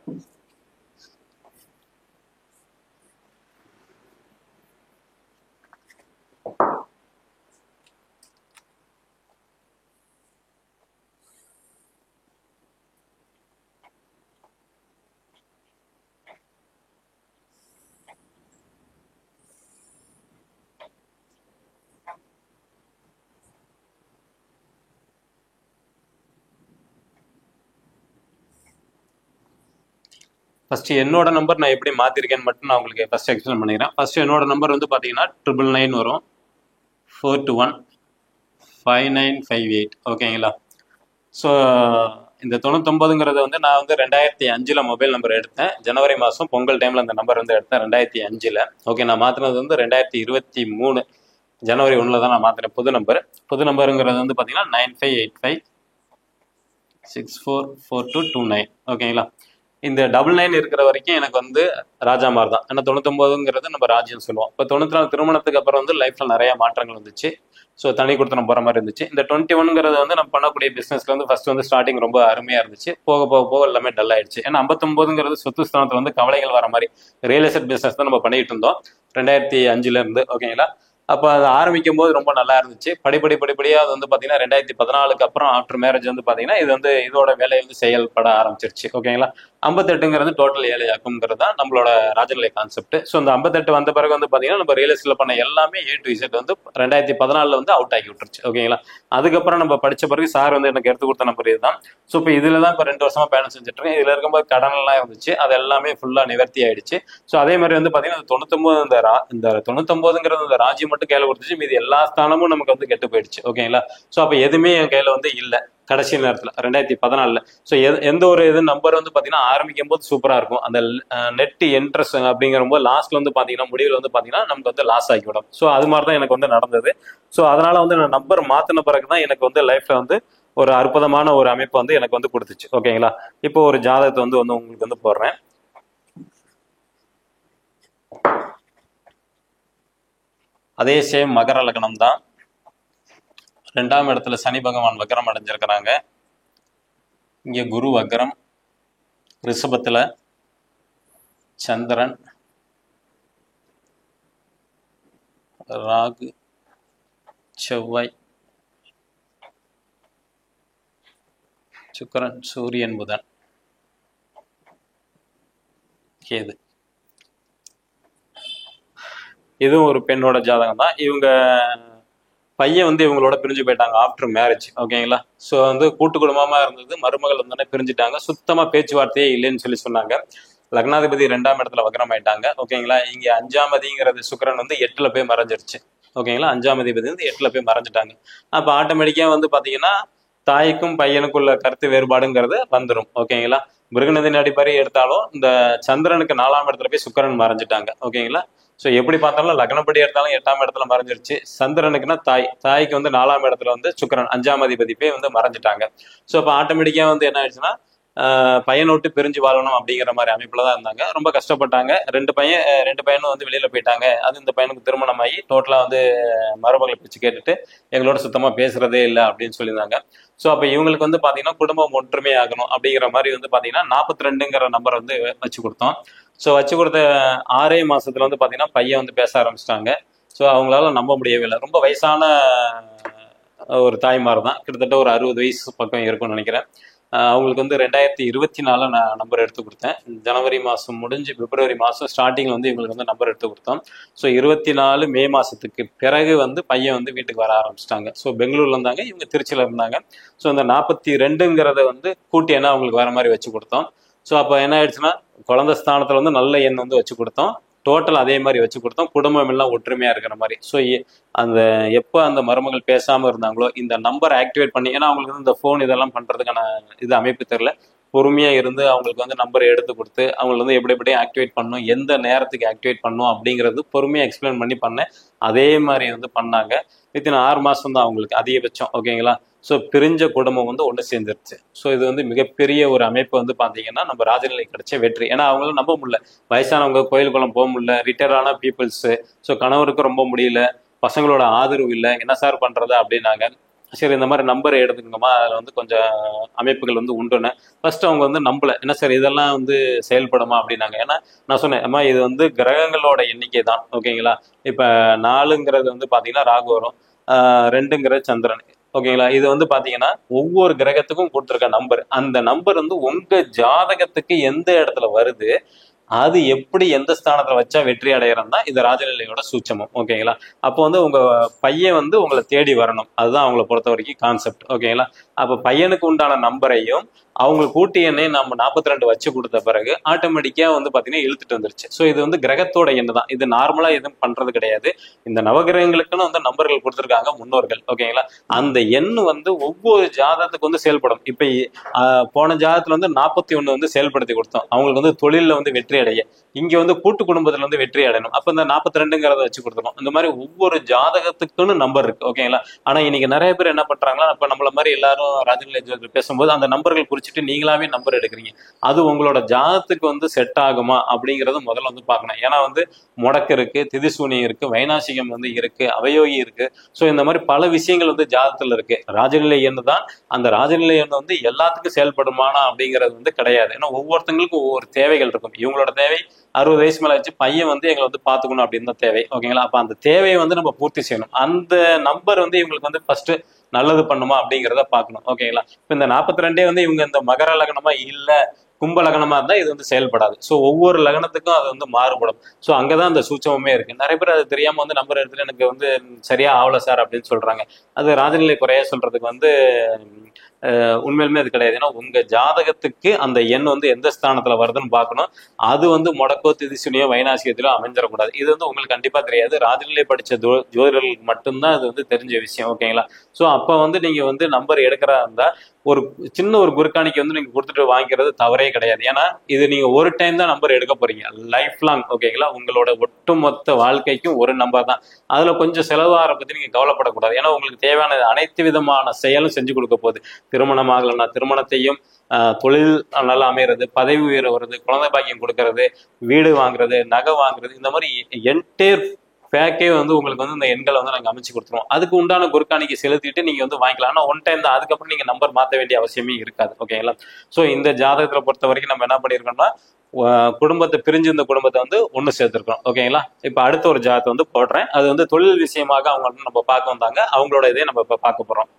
ஃபர்ஸ்ட் என்னோட நம்பர் நான் எப்படி மாத்திருக்கேன்னு மட்டும் நான் உங்களுக்கு ஃபர்ஸ்ட் எக்ஸ்பிளைன் பண்ணிக்கிறேன். ஃபர்ஸ்ட் என்னோட நம்பர் வந்து பாத்தீங்கன்னா 999 வரும், 421 5958, ஓகேங்களா. ஸோ இந்த 99ங்கிறத வந்து நான் வந்து 2005 மொபைல் நம்பர் எடுத்தேன். ஜனவரி மாதம் பொங்கல் டைம்ல அந்த நம்பர் வந்து எடுத்தேன் 2005. ஓகே, நான் மாத்தினது வந்து 2023 ஜனவரி 1 தான் நான் மாத்தினேன் புது நம்பருங்கிறது வந்து பாத்தீங்கன்னா 9585644229, ஓகேங்களா. இந்த 99 இருக்கிற வரைக்கும் எனக்கு வந்து ராஜா மாதிரி தான். ஏன்னா 99ங்கிறது நம்ம ராஜ்யம் சொல்லுவோம். இப்போ 94 திருமணத்துக்கு அப்புறம் வந்து லைஃப்ல நிறைய மாற்றங்கள் வந்துச்சு. ஸோ தனி கொடுத்தனம் போற மாதிரி இருந்துச்சு. இந்த 21ங்கிறது வந்து நம்ம பண்ணக்கூடிய பிசினஸ்ல வந்து ஃபர்ஸ்ட் வந்து ஸ்டார்டிங் ரொம்ப அருமையா இருந்துச்சு. போக போக போக எல்லாமே டல் ஆயிடுச்சு. ஏன்னா 59ங்கிறது சொத்து ஸ்தானத்துல வந்து கவலைகள் வர மாதிரி ரியல் எஸ்டேட் பிசினஸ் தான் நம்ம பண்ணிட்டு இருந்தோம் 2005 இருந்து, ஓகேங்களா. அப்போ அது ஆரம்பிக்கும் போது ரொம்ப நல்லா இருந்துச்சு. படிப்படியாக அது வந்து பார்த்தீங்கன்னா 2014 அப்புறம் ஆஃப்டர் மேரேஜ் வந்து பார்த்தீங்கன்னா இது வந்து இதோட வேலை வந்து செயல்பட ஆரம்பிச்சிருச்சு, ஓகேங்களா. 58ங்கிறது டோட்டல் ஏழையாக்கும்ங்கிறது தான் நம்மளோட ராஜநிலை கான்செப்ட். ஸோ அந்த 58 வந்த பிறகு வந்து பார்த்தீங்கன்னா நம்ம ரியல் எஸ்டேட்ல பண்ண எல்லாமே A to Z வந்து 2014 வந்து அவுட் ஆகி விட்டுருச்சு, ஓகேங்களா. அதுக்கப்புறம் நம்ம படிச்ச பிறகு சார் வந்து எனக்கு எடுத்து கொடுத்த நம்பர் இதுதான். ஸோ இப்போ இதுல தான் இப்போ 2 வருஷமா பயணம் செஞ்சுட்டு இருக்கேன். இதுல இருக்கும்போது கடன் எல்லாம் இருந்துச்சு, அது எல்லாமே ஃபுல்லா நிவர்த்தி ஆயிடுச்சு. ஸோ அதே மாதிரி வந்து பார்த்தீங்கன்னா 99 இந்த 99ங்கிறது இந்த ராஜ்யம் மட்டும் கையில கொடுத்துச்சு, மீது எல்லா ஸ்தானமும் நமக்கு வந்து கெட்டு போயிடுச்சு, ஓகேங்களா. ஸோ அப்போ எதுவுமே என் கையில வந்து இல்லை கடைசி நேரத்தில் 2014. ஸோ எந்த ஒரு இது நம்பர் வந்து பார்த்தீங்கன்னா ஆரம்பிக்கும் போது சூப்பராக இருக்கும். அந்த நெட் இன்ட்ரெஸ்ட் அப்படிங்கிற போது லாஸ்ட்ல வந்து பார்த்தீங்கன்னா முடிவில் வந்து பார்த்தீங்கன்னா நமக்கு வந்து லாஸ் ஆகிவிடும். ஸோ அது மாதிரி தான் எனக்கு வந்து நடந்தது. ஸோ அதனால வந்து நான் நம்பர் மாற்றின பிறகு தான் எனக்கு வந்து லைஃப்ல வந்து ஒரு அற்புதமான ஒரு அமைப்பு வந்து எனக்கு வந்து கொடுத்துச்சு, ஓகேங்களா. இப்போ ஒரு ஜாதகத்தை வந்து உங்களுக்கு வந்து போடுறேன். அதே சேம் மகர லக்னம் தான். 2ஆம் இடத்துல சனி பகவான் வக்ரம் அடைஞ்சிருக்கிறாங்க. இங்க குரு வக்ரம், ரிஷபத்துல சந்திரன், ராகு, செவ்வாய், சுக்கிரன், சூரியன், புதன், கேது. இதுவும் ஒரு பெண்ணோட ஜாதகம் தான். இவங்க பையன் வந்து இவங்களோட பிரிஞ்சு போயிட்டாங்க ஆஃப்டர் மேரேஜ். ஓகேங்களா. ஸோ வந்து கூட்டு குடும்பமா இருந்தது, மருமகள் வந்தோடனே பிரிஞ்சுட்டாங்க, சுத்தமா பேச்சுவார்த்தையே இல்லைன்னு சொல்லி சொன்னாங்க. லக்னாதிபதி 2ஆம் இடத்துல வக்ரம் ஆயிட்டாங்க. ஓகேங்களா. இங்க 5ஆம் அதிபதி சுக்கிரன் வந்து 8ல போய் மறைஞ்சிருச்சு. ஓகேங்களா. 5ஆம் அதிபதி வந்து 8ல போய் மறைஞ்சிட்டாங்க. அப்ப ஆட்டோமேட்டிக்கா வந்து பாத்தீங்கன்னா தாய்க்கும் பையனுக்குள்ள கருத்து வேறுபாடுங்கிறது வந்துடும். ஓகேங்களா. மிருகநதின் அடிப்படை எடுத்தாலும் இந்த சந்திரனுக்கு 4ஆம் இடத்துல போய் சுக்கிரன் மறைஞ்சிட்டாங்க. ஓகேங்களா. ஸோ எப்படி பார்த்தாலும் லக்னப்படி எடுத்தாலும் 8ஆம் இடத்துல மறைஞ்சிருச்சு. சந்திரனுக்குன்னா தாய்க்கு வந்து 4ஆம் இடத்துல வந்து சுக்கிரன் 5ஆம் அதிபதி போய் வந்து மறைஞ்சிட்டாங்க. ஸோ அப்போ ஆட்டோமேட்டிக்கா வந்து என்ன ஆயிடுச்சுன்னா பையனை விட்டு பிரிஞ்சு வாழணும் அப்படிங்கிற மாதிரி அமைப்புல தான் இருந்தாங்க. ரொம்ப கஷ்டப்பட்டாங்க. ரெண்டு பையனும் வந்து வெளியில போயிட்டாங்க. அது இந்த பையனுக்கு திருமணம் ஆகி டோட்டலா வந்து மருமகளை பிச்சு கேட்டுட்டு எங்களோட சுத்தமா பேசுறதே இல்லை அப்படின்னு சொல்லியிருந்தாங்க. ஸோ அப்ப இவங்களுக்கு வந்து பாத்தீங்கன்னா குடும்பம் ஒற்றுமை ஆகணும் அப்படிங்கிற மாதிரி வந்து பாத்தீங்கன்னா 42ங்கிற நம்பர் வந்து வச்சு கொடுத்தோம். ஸோ வச்சு கொடுத்த 6 மாசத்துல வந்து பாத்தீங்கன்னா பையன் வந்து பேச ஆரம்பிச்சிட்டாங்க. ஸோ அவங்களால நம்ப முடியவே இல்லை. ரொம்ப வயசான ஒரு தாய்மார் தான், கிட்டத்தட்ட ஒரு 60 வயசு பக்கம் இருக்கும்னு நினைக்கிறேன். அவங்களுக்கு வந்து 2024 நான் நம்பர் எடுத்து கொடுத்தேன். ஜனவரி மாதம் முடிஞ்சு பிப்ரவரி மாதம் ஸ்டார்டிங்கில் வந்து இவங்களுக்கு வந்து நம்பர் எடுத்து கொடுத்தோம். ஸோ 24 மே மாதத்துக்கு பிறகு வந்து பையன் வந்து வீட்டுக்கு வர ஆரம்பிச்சிட்டாங்க. ஸோ பெங்களூர்ல இருந்தாங்க, இவங்க திருச்சியில் இருந்தாங்க. ஸோ அந்த 42ங்கிறத வந்து கூட்டி எண்ணா அவங்களுக்கு வர மாதிரி வச்சு கொடுத்தோம். ஸோ அப்போ என்ன ஆயிடுச்சுன்னா குழந்தை ஸ்தானத்தில் வந்து நல்ல எண் வந்து வச்சு கொடுத்தோம். டோட்டல் அதே மாதிரி வச்சு கொடுத்தோம், குடும்பம் எல்லாம் ஒற்றுமையா இருக்கிற மாதிரி. ஸோ அந்த எப்போ அந்த மருமகள் பேசாம இருந்தாங்களோ இந்த நம்பர் ஆக்டிவேட் பண்ணி, ஏன்னா அவங்களுக்கு வந்து இந்த ஃபோன் இதெல்லாம் பண்றதுக்கான இது அமைப்பு தெரியல, பொறுமையா இருந்து அவங்களுக்கு வந்து நம்பரை எடுத்து கொடுத்து அவங்களுக்கு வந்து எப்படி எப்படி ஆக்டிவேட் பண்ணணும், எந்த நேரத்துக்கு ஆக்டிவேட் பண்ணணும் அப்படிங்கிறது பொறுமையா எக்ஸ்பிளைன் பண்ணி பண்ணேன். அதே மாதிரி வந்து பண்ணாங்க. வித்தின் 6 மாசம் தான் அவங்களுக்கு அதிகபட்சம். ஓகேங்களா. ஸோ பிரிஞ்ச குடும்பம் வந்து ஒன்று சேர்ந்துருச்சு. ஸோ இது வந்து மிகப்பெரிய ஒரு அமைப்பு வந்து பார்த்தீங்கன்னா நம்ம ராஜநிலை கிடைச்ச வெற்றி. ஏன்னா அவங்களும் நம்ப முடியல, வயசானவங்க கோயில் குளம் போக முடியல, ரிட்டையர் ஆன பீப்புள்ஸு. ஸோ கணவருக்கு ரொம்ப முடியல, பசங்களோட ஆதரவு இல்லை, என்ன சார் பண்றது அப்படின்னாங்க. சரி இந்த மாதிரி நம்பர் எடுத்துக்கோங்கம்மா, அதில் வந்து கொஞ்சம் அமைப்புகள் வந்து உண்டுன்னு ஃபர்ஸ்ட் அவங்க வந்து நம்பல. என்ன சார் இதெல்லாம் வந்து செயல்படுமா அப்படின்னாங்க. ஏன்னா நான் சொன்னேன், அம்மா இது வந்து கிரகங்களோட எண்ணிக்கை தான். ஓகேங்களா. இப்போ 4ங்கிறது வந்து பார்த்தீங்கன்னா ராகு வரும், 2ங்கிறது சந்திரன். ஓகேங்களா. இது வந்து பாத்தீங்கன்னா ஒவ்வொரு கிரகத்துக்கும் கொடுத்துருக்க நம்பர், அந்த நம்பர் வந்து உங்க ஜாதகத்துக்கு எந்த இடத்துல வருது, அது எப்படி எந்த ஸ்தானத்துல வச்சா வெற்றி அடையறோம் தான் இது ராஜநிலையோட சூட்சமம். ஓகேங்களா. அப்போ வந்து உங்க பையன் வந்து உங்களை தேடி வரணும், அதுதான் அவங்களை பொறுத்த வரைக்கும் கான்செப்ட். ஓகேங்களா. அப்ப பையனுக்கு உண்டான நம்பரையும் அவங்க கூட்டி எண்ணையும் நம்ம 42 வச்சு கொடுத்த பிறகு ஆட்டோமேட்டிக்கா வந்து பாத்தீங்கன்னா இழுத்துட்டு வந்துருச்சு. ஸோ இது வந்து கிரகத்தோட எண்ணு தான், இது நார்மலா எதுவும் பண்றது கிடையாது. இந்த நவகிரகங்களுக்குன்னு வந்து நம்பர்கள் கொடுத்துருக்காங்க முன்னோர்கள். ஓகேங்களா. அந்த எண்ணு வந்து ஒவ்வொரு ஜாதகத்துக்கு வந்து செயல்படும். இப்ப போன ஜாதகத்துல வந்து 41 வந்து செயல்படுத்தி கொடுத்தோம், அவங்களுக்கு வந்து தொழில வந்து வெற்றி அடைய. இங்க வந்து கூட்டு குடும்பத்துல வந்து வெற்றி அடையணும், அப்ப இந்த 42ங்கிறத வச்சு கொடுத்துருக்கோம். இந்த மாதிரி ஒவ்வொரு ஜாதகத்துக்குன்னு நம்பர் இருக்கு. ஓகேங்களா. ஆனா இன்னைக்கு நிறைய பேர் என்ன பண்றாங்கன்னா, இப்ப நம்மள மாதிரி எல்லாரும் ராஜநிலை ஜோதிடர் பேசும்போது அந்த நம்பர்கள் குறிச்சிட்டு நீங்களாவே நம்பர் எடுக்கிறீங்க. அது உங்களோட ஜாதகத்துக்கு வந்து செட் ஆகுமா அப்படிங்கறது முதல்ல வந்து பார்க்கணும். ஏன்னா வந்து முடக்கு இருக்கு, திதிசூனியம் இருக்கு, வைநாசிகம் வந்து இருக்கு, அவயோகி இருக்கு. ஸோ இந்த மாதிரி பல விஷயங்கள் வந்து ஜாதகத்துல இருக்கு. ராஜநிலை எண்ணு தான், அந்த ராஜநிலை எண்ணு வந்து எல்லாத்துக்கும் செயல்படுமானா அப்படிங்கிறது வந்து கிடையாது. ஏன்னா ஒவ்வொருத்தங்களுக்கும் ஒவ்வொரு தேவைகள் இருக்கும். இவங்களோட தேவை 60 வயசு மேல வச்சு பையன் வந்து எங்களை வந்து பாத்துக்கணும் அப்படின்னு தான் தேவை. ஓகேங்களா. அப்ப அந்த தேவையை வந்து நம்ம பூர்த்தி செய்யணும். அந்த நம்பர் வந்து இவங்களுக்கு வந்து ஃபர்ஸ்ட் நல்லது பண்ணுமா அப்படிங்கிறத பார்க்கணும். ஓகேங்களா. இப்ப இந்த 42 வந்து இவங்க இந்த மகர லக்னமா இல்ல கும்ப லக்னமா இருந்தா இது வந்து செயல்படாது. ஸோ ஒவ்வொரு லக்னத்துக்கும் அது வந்து மாறுபடும். ஸோ அங்கதான் அந்த சூட்சமே இருக்கு. நிறைய பேர் அது தெரியாம வந்து நம்பர் எடுத்துட்டு எனக்கு வந்து சரியா ஆகல சார் அப்படின்னு சொல்றாங்க. அது ராஜநிலை குறைய சொல்றதுக்கு வந்து உண்மையிலுமே அது கிடையாது. ஏன்னா உங்க ஜாதகத்துக்கு அந்த எண் வந்து எந்த ஸ்தானத்துல வருதுன்னு பார்க்கணும். அது வந்து முடக்கோ திதிசுனியோ வைநாசிகத்திலோ அமைஞ்சிடக்கூடாது. இது வந்து உங்களுக்கு கண்டிப்பா தெரியாது, ராஜநிலை படிச்ச ஜோதிடர்களுக்கு மட்டும்தான் அது வந்து தெரிஞ்ச விஷயம். ஓகேங்களா. ஸோ அப்ப வந்து நீங்க வந்து நம்பர் எடுக்கிறா இருந்தா ஒரு சின்ன ஒரு குருக்காணிக்கு வந்து நீங்க கொடுத்துட்டு வாங்கிக்கிறது தவறே கிடையாது. ஏன்னா இது நீங்க ஒரு டைம் தான் நம்பர் எடுக்க போறீங்க, லைஃப் லாங். ஓகேங்களா. உங்களோட ஒட்டுமொத்த வாழ்க்கைக்கும் ஒரு நம்பர் தான். அதுல கொஞ்சம் செலவார பத்தி நீங்க கவலைப்படக்கூடாது. ஏன்னா உங்களுக்கு தேவையான அனைத்து விதமான செயலும் செஞ்சு கொடுக்க போகுது. திருமணம் ஆகலைன்னா திருமணத்தையும், தொழில் நல்லா அமைகிறது, பதவி உயர வருது, குழந்தை பாக்கியம் கொடுக்கறது, வீடு வாங்குறது, நகை வாங்குறது, இந்த மாதிரி என்டையர் பேக்கே வந்து உங்களுக்கு வந்து இந்த எண்களை வந்து நாங்கள் அமைச்சு கொடுத்துருவோம். அதுக்கு உண்டான குருக்காணிக்கு செலுத்திட்டு நீங்க வந்து வாங்கிக்கலாம். ஆனால் ஒன் டைம் தான், அதுக்கப்புறம் நீங்க நம்பர் மாற்ற வேண்டிய அவசியமே இருக்காது. ஓகேங்களா. ஸோ இந்த ஜாதகத்தை பொறுத்த வரைக்கும் நம்ம என்ன பண்ணியிருக்கோம்னா குடும்பத்தை பிரிஞ்சு இந்த குடும்பத்தை வந்து ஒன்று சேர்த்துருக்கோம். ஓகேங்களா. இப்போ அடுத்த ஒரு ஜாதகத்தை வந்து போடுறேன். அது வந்து தொழில் விஷயமாக அவங்க வந்து நம்ம பார்க்க வந்தாங்க, அவங்களோட இதே நம்ம இப்போ பார்க்க போறோம்.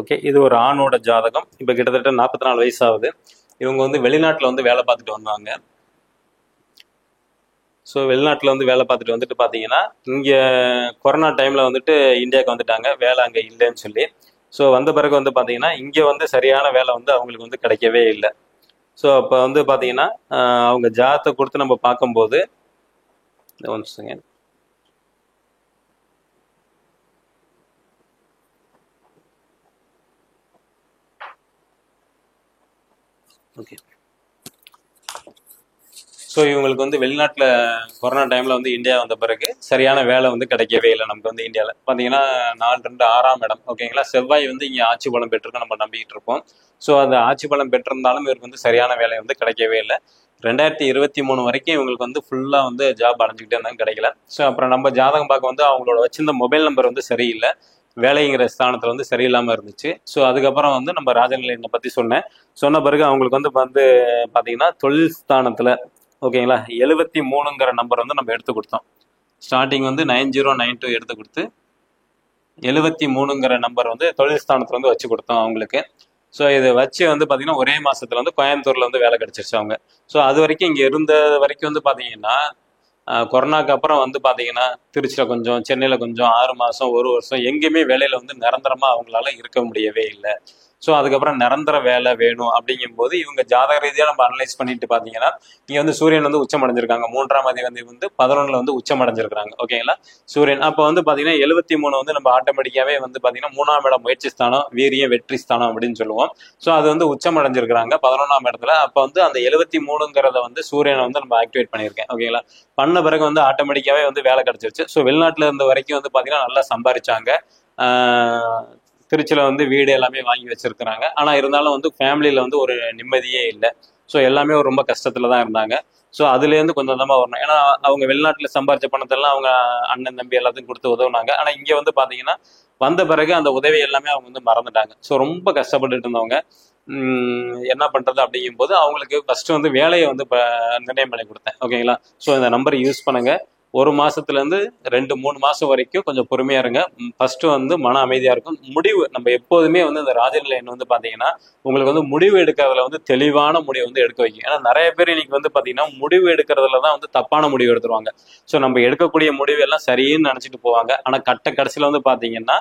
ஓகே, இது ஒரு ஆணோட ஜாதகம். இப்போ கிட்டத்தட்ட 44 வயசு ஆகுது. இவங்க வந்து வெளிநாட்டில் வந்து வேலை பார்த்துட்டு வந்தாங்க. ஸோ வெளிநாட்டில் வந்து வேலை பார்த்துட்டு வந்துட்டு பார்த்தீங்கன்னா இங்கே கொரோனா டைமில் வந்துட்டு இந்தியாவுக்கு வந்துட்டாங்க, வேலை அங்கே இல்லைன்னு சொல்லி. ஸோ வந்த பிறகு வந்து பார்த்தீங்கன்னா இங்கே வந்து சரியான வேலை வந்து அவங்களுக்கு வந்து கிடைக்கவே இல்லை. ஸோ அப்போ வந்து பார்த்தீங்கன்னா அவங்க ஜாதத்தை கொடுத்து நம்ம பார்க்கும்போது ஒன் செகண்ட். ஓகே, ஸோ இவங்களுக்கு வந்து வெளிநாட்டில் கொரோனா டைமில் வந்து இந்தியா வந்த பிறகு சரியான வேலை வந்து கிடைக்கவே இல்லை. நமக்கு வந்து இந்தியாவில் பார்த்தீங்கன்னா 4-2-6ஆம் இடம், ஓகேங்களா. செவ்வாய் வந்து இங்கே ஆட்சி பலம் பெற்றிருக்க நம்ம நம்பிக்கிட்டு இருப்போம். ஸோ அந்த ஆட்சி பலம் பெற்றிருந்தாலும் இவருக்கு வந்து சரியான வேலை வந்து கிடைக்கவே இல்லை. 2023 வரைக்கும் இவங்களுக்கு வந்து ஃபுல்லாக வந்து ஜாப் அடைஞ்சிக்கிட்டே இருந்தாங்க, கிடைக்கல. ஸோ அப்புறம் நம்ம ஜாதகம் பார்க்க வந்து அவங்களோட வச்சிருந்த மொபைல் நம்பர் வந்து சரியில்லை, வேலைங்கிற ஸ்தானத்தில் வந்து சரியில்லாமல் இருந்துச்சு. ஸோ அதுக்கப்புறம் வந்து நம்ம ராஜநிலையனை பற்றி சொன்ன பிறகு அவங்களுக்கு வந்து பார்த்தீங்கன்னா தொழில் ஸ்தானத்தில், ஓகேங்களா, 73ங்கிற நம்பர் வந்து நம்ம எடுத்து கொடுத்தோம். ஸ்டார்டிங் வந்து 9092 எடுத்து கொடுத்து 73ங்கிற நம்பர் வந்து தொழில் ஸ்தானத்தில் வந்து வச்சு கொடுத்தோம் அவங்களுக்கு. ஸோ இதை வச்சு வந்து பார்த்தீங்கன்னா ஒரே மாசத்துல வந்து கோயம்புத்தூர்ல வந்து வேலை கிடைச்சிருச்சு அவங்க. ஸோ அது வரைக்கும் இங்கே இருந்த வரைக்கும் வந்து பார்த்தீங்கன்னா கொரோனாக்கு அப்புறம் வந்து பார்த்தீங்கன்னா திருச்சியில் கொஞ்சம், சென்னையில் கொஞ்சம், 6 மாதம் 1 வருஷம் எங்கேயுமே வேலையில் வந்து நிரந்தரமாக அவங்களால இருக்க முடியவே இல்லை. ஸோ அதுக்கப்புறம் நிரந்தர வேலை வேணும் அப்படிங்கும்போது இவங்க ஜாதக ரீதியாக நம்ம அனலைஸ் பண்ணிட்டு பார்த்தீங்கன்னா இங்கே வந்து சூரியன் வந்து உச்சம் அடைஞ்சிருக்காங்க. 3ஆம் அதிபதி வந்து 11ல் வந்து உச்சம் அடைஞ்சிருக்காங்க, ஓகேங்களா, சூரியன். அப்போ வந்து பார்த்தீங்கன்னா 73 வந்து நம்ம ஆட்டோமேட்டிக்காவே வந்து பார்த்தீங்கன்னா 3ஆம் இடம் முயற்சி ஸ்தானம், வீரியம், வெற்றி ஸ்தானம் அப்படின்னு சொல்லுவோம். ஸோ அது வந்து உச்சம் அடைஞ்சிருக்கிறாங்க 11ஆம் இடத்துல. அப்போ வந்து அந்த 73ங்கிறத வந்து சூரியனை வந்து நம்ம ஆக்டிவேட் பண்ணியிருக்கேன், ஓகேங்களா. பண்ண பிறகு வந்து ஆட்டோமேட்டிக்காவே வந்து வேலை கிடைச்சிருச்சு. ஸோ வெளிநாட்டில் இருந்த வரைக்கும் வந்து பார்த்தீங்கன்னா நல்லா சம்பாதிச்சாங்க. திருச்சியில் வந்து வீடு எல்லாமே வாங்கி வச்சிருக்கிறாங்க. ஆனால் இருந்தாலும் வந்து ஃபேமிலியில் வந்து ஒரு நிம்மதியே இல்லை. ஸோ எல்லாமே ஒரு ரொம்ப கஷ்டத்தில் தான் இருந்தாங்க. ஸோ அதுலேருந்து கொஞ்சம் கொஞ்சமாக வரணும். ஏன்னா அவங்க வெளிநாட்டில் சம்பாரிச்ச பணத்தெல்லாம் அவங்க அண்ணன் தம்பி எல்லாத்தையும் கொடுத்து உதவுனாங்க. ஆனால் இங்கே வந்து பார்த்தீங்கன்னா வந்த பிறகு அந்த உதவி எல்லாமே அவங்க வந்து மறந்துட்டாங்க. ஸோ ரொம்ப கஷ்டப்பட்டுட்டு இருந்தவங்க என்ன பண்ணுறது அப்படிங்கும்போது அவங்களுக்கு ஃபஸ்ட்டு வந்து வேலையை வந்து நிர்ணயம் பண்ணி கொடுத்தேன், ஓகேங்களா. ஸோ இந்த நம்பரை யூஸ் பண்ணுங்க. 1 மாசத்துலேருந்து 2-3 மாசம் வரைக்கும் கொஞ்சம் பொறுமையா இருங்க. ஃபர்ஸ்ட் வந்து மன அமைதியா இருக்கும். முடிவு நம்ம எப்போதுமே வந்து இந்த ராஜநிலையன் வந்து பாத்தீங்கன்னா உங்களுக்கு வந்து முடிவு எடுக்கிறதுல வந்து தெளிவான முடிவு வந்து எடுக்க வைக்கும். ஏன்னா நிறைய பேர் இன்னைக்கு வந்து பாத்தீங்கன்னா முடிவு எடுக்கிறதுல தான் வந்து தப்பான முடிவு எடுத்துருவாங்க. ஸோ நம்ம எடுக்கக்கூடிய முடிவு எல்லாம் சரின்னு நினைச்சிட்டு போவாங்க. ஆனா கடைசியில வந்து பாத்தீங்கன்னா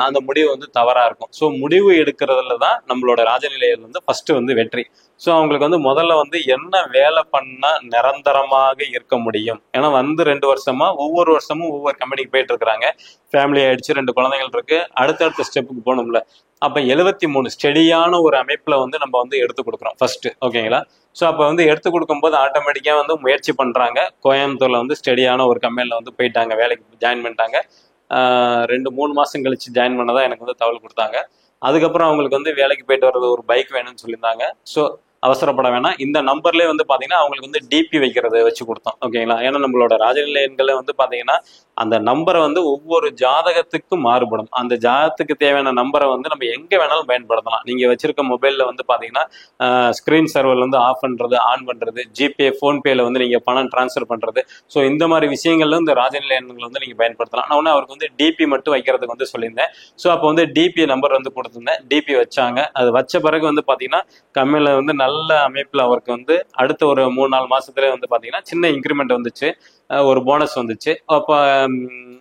அந்த முடிவு வந்து தவறா இருக்கும். ஸோ முடிவு எடுக்கிறதுல தான் நம்மளோட ராஜநிலையில் வந்து ஃபர்ஸ்ட் வந்து வெற்றி. ஸோ அவங்களுக்கு வந்து முதல்ல வந்து என்ன வேலை பண்ணா நிரந்தரமாக இருக்க முடியும். ஏன்னா வந்து 2 வருஷமா ஒவ்வொரு வருஷமும் ஒவ்வொரு கம்பெனிக்கு போயிட்டு இருக்கிறாங்க. ஃபேமிலி ஆயிடுச்சு, 2 குழந்தைகள் இருக்கு, அடுத்தடுத்த ஸ்டெப்புக்கு போகணும்ல. அப்ப 73 ஸ்டெடியான ஒரு அமைப்புல வந்து நம்ம வந்து எடுத்து கொடுக்குறோம் ஃபர்ஸ்ட், ஓகேங்களா. ஸோ அப்போ வந்து எடுத்து கொடுக்கும்போது ஆட்டோமேட்டிக்காக வந்து முயற்சி பண்றாங்க. கோயம்புத்தூர்ல வந்து ஸ்டெடியான ஒரு கம்பெனில வந்து போயிட்டாங்க, வேலைக்கு ஜாயின் பண்ணிட்டாங்க. 2-3 மாசம் கழிச்சு ஜாயின் பண்ணதான் எனக்கு வந்து தகவல் கொடுத்தாங்க. அதுக்கப்புறம் அவங்களுக்கு வந்து வேலைக்கு போயிட்டு வர்றது ஒரு பைக் வேணும்னு சொல்லியிருந்தாங்க. ஸோ அவசரப்பட வேணாம், இந்த நம்பர்லேயே வந்து பார்த்தீங்கன்னா அவங்களுக்கு வந்து டிபி வைக்கிறத வச்சு கொடுத்தோம், ஓகேங்களா. ஏன்னா நம்மளோட ராஜநிலையன்களை வந்து பார்த்தீங்கன்னா அந்த நம்பரை வந்து ஒவ்வொரு ஜாதகத்துக்கும் மாறுபடும். அந்த ஜாதகத்துக்கு தேவையான நம்பரை வந்து நம்ம எங்கே வேணாலும் பயன்படுத்தலாம். நீங்கள் வச்சிருக்க மொபைலில் வந்து பார்த்தீங்கன்னா ஸ்க்ரீன் சர்வர் வந்து ஆஃப் பண்ணுறது, ஆன் பண்ணுறது, ஜிபே, ஃபோன்பேல வந்து நீங்கள் பணம் ட்ரான்ஸ்ஃபர் பண்ணுறது, ஸோ இந்த மாதிரி விஷயங்கள்ல இந்த ராஜநிலையன்களை வந்து நீங்கள் பயன்படுத்தலாம். நான் ஒன்று அவருக்கு வந்து டிபி மட்டும் வைக்கிறதுக்கு வந்து சொல்லியிருந்தேன். ஸோ அப்போ வந்து டிபி நம்பர் வந்து கொடுத்துருந்தேன், டிபி வச்சாங்க. அது வச்ச பிறகு வந்து பார்த்தீங்கன்னா கம்மியில் வந்து நல்ல அமைப்பில் அவருக்கு வந்து அடுத்த ஒரு 3-4 மாசத்துல வந்து பார்த்தீங்கன்னா சின்ன இன்க்ரிமெண்ட் வந்துச்சு, ஒரு போனஸ் வந்துச்சு. அப்போ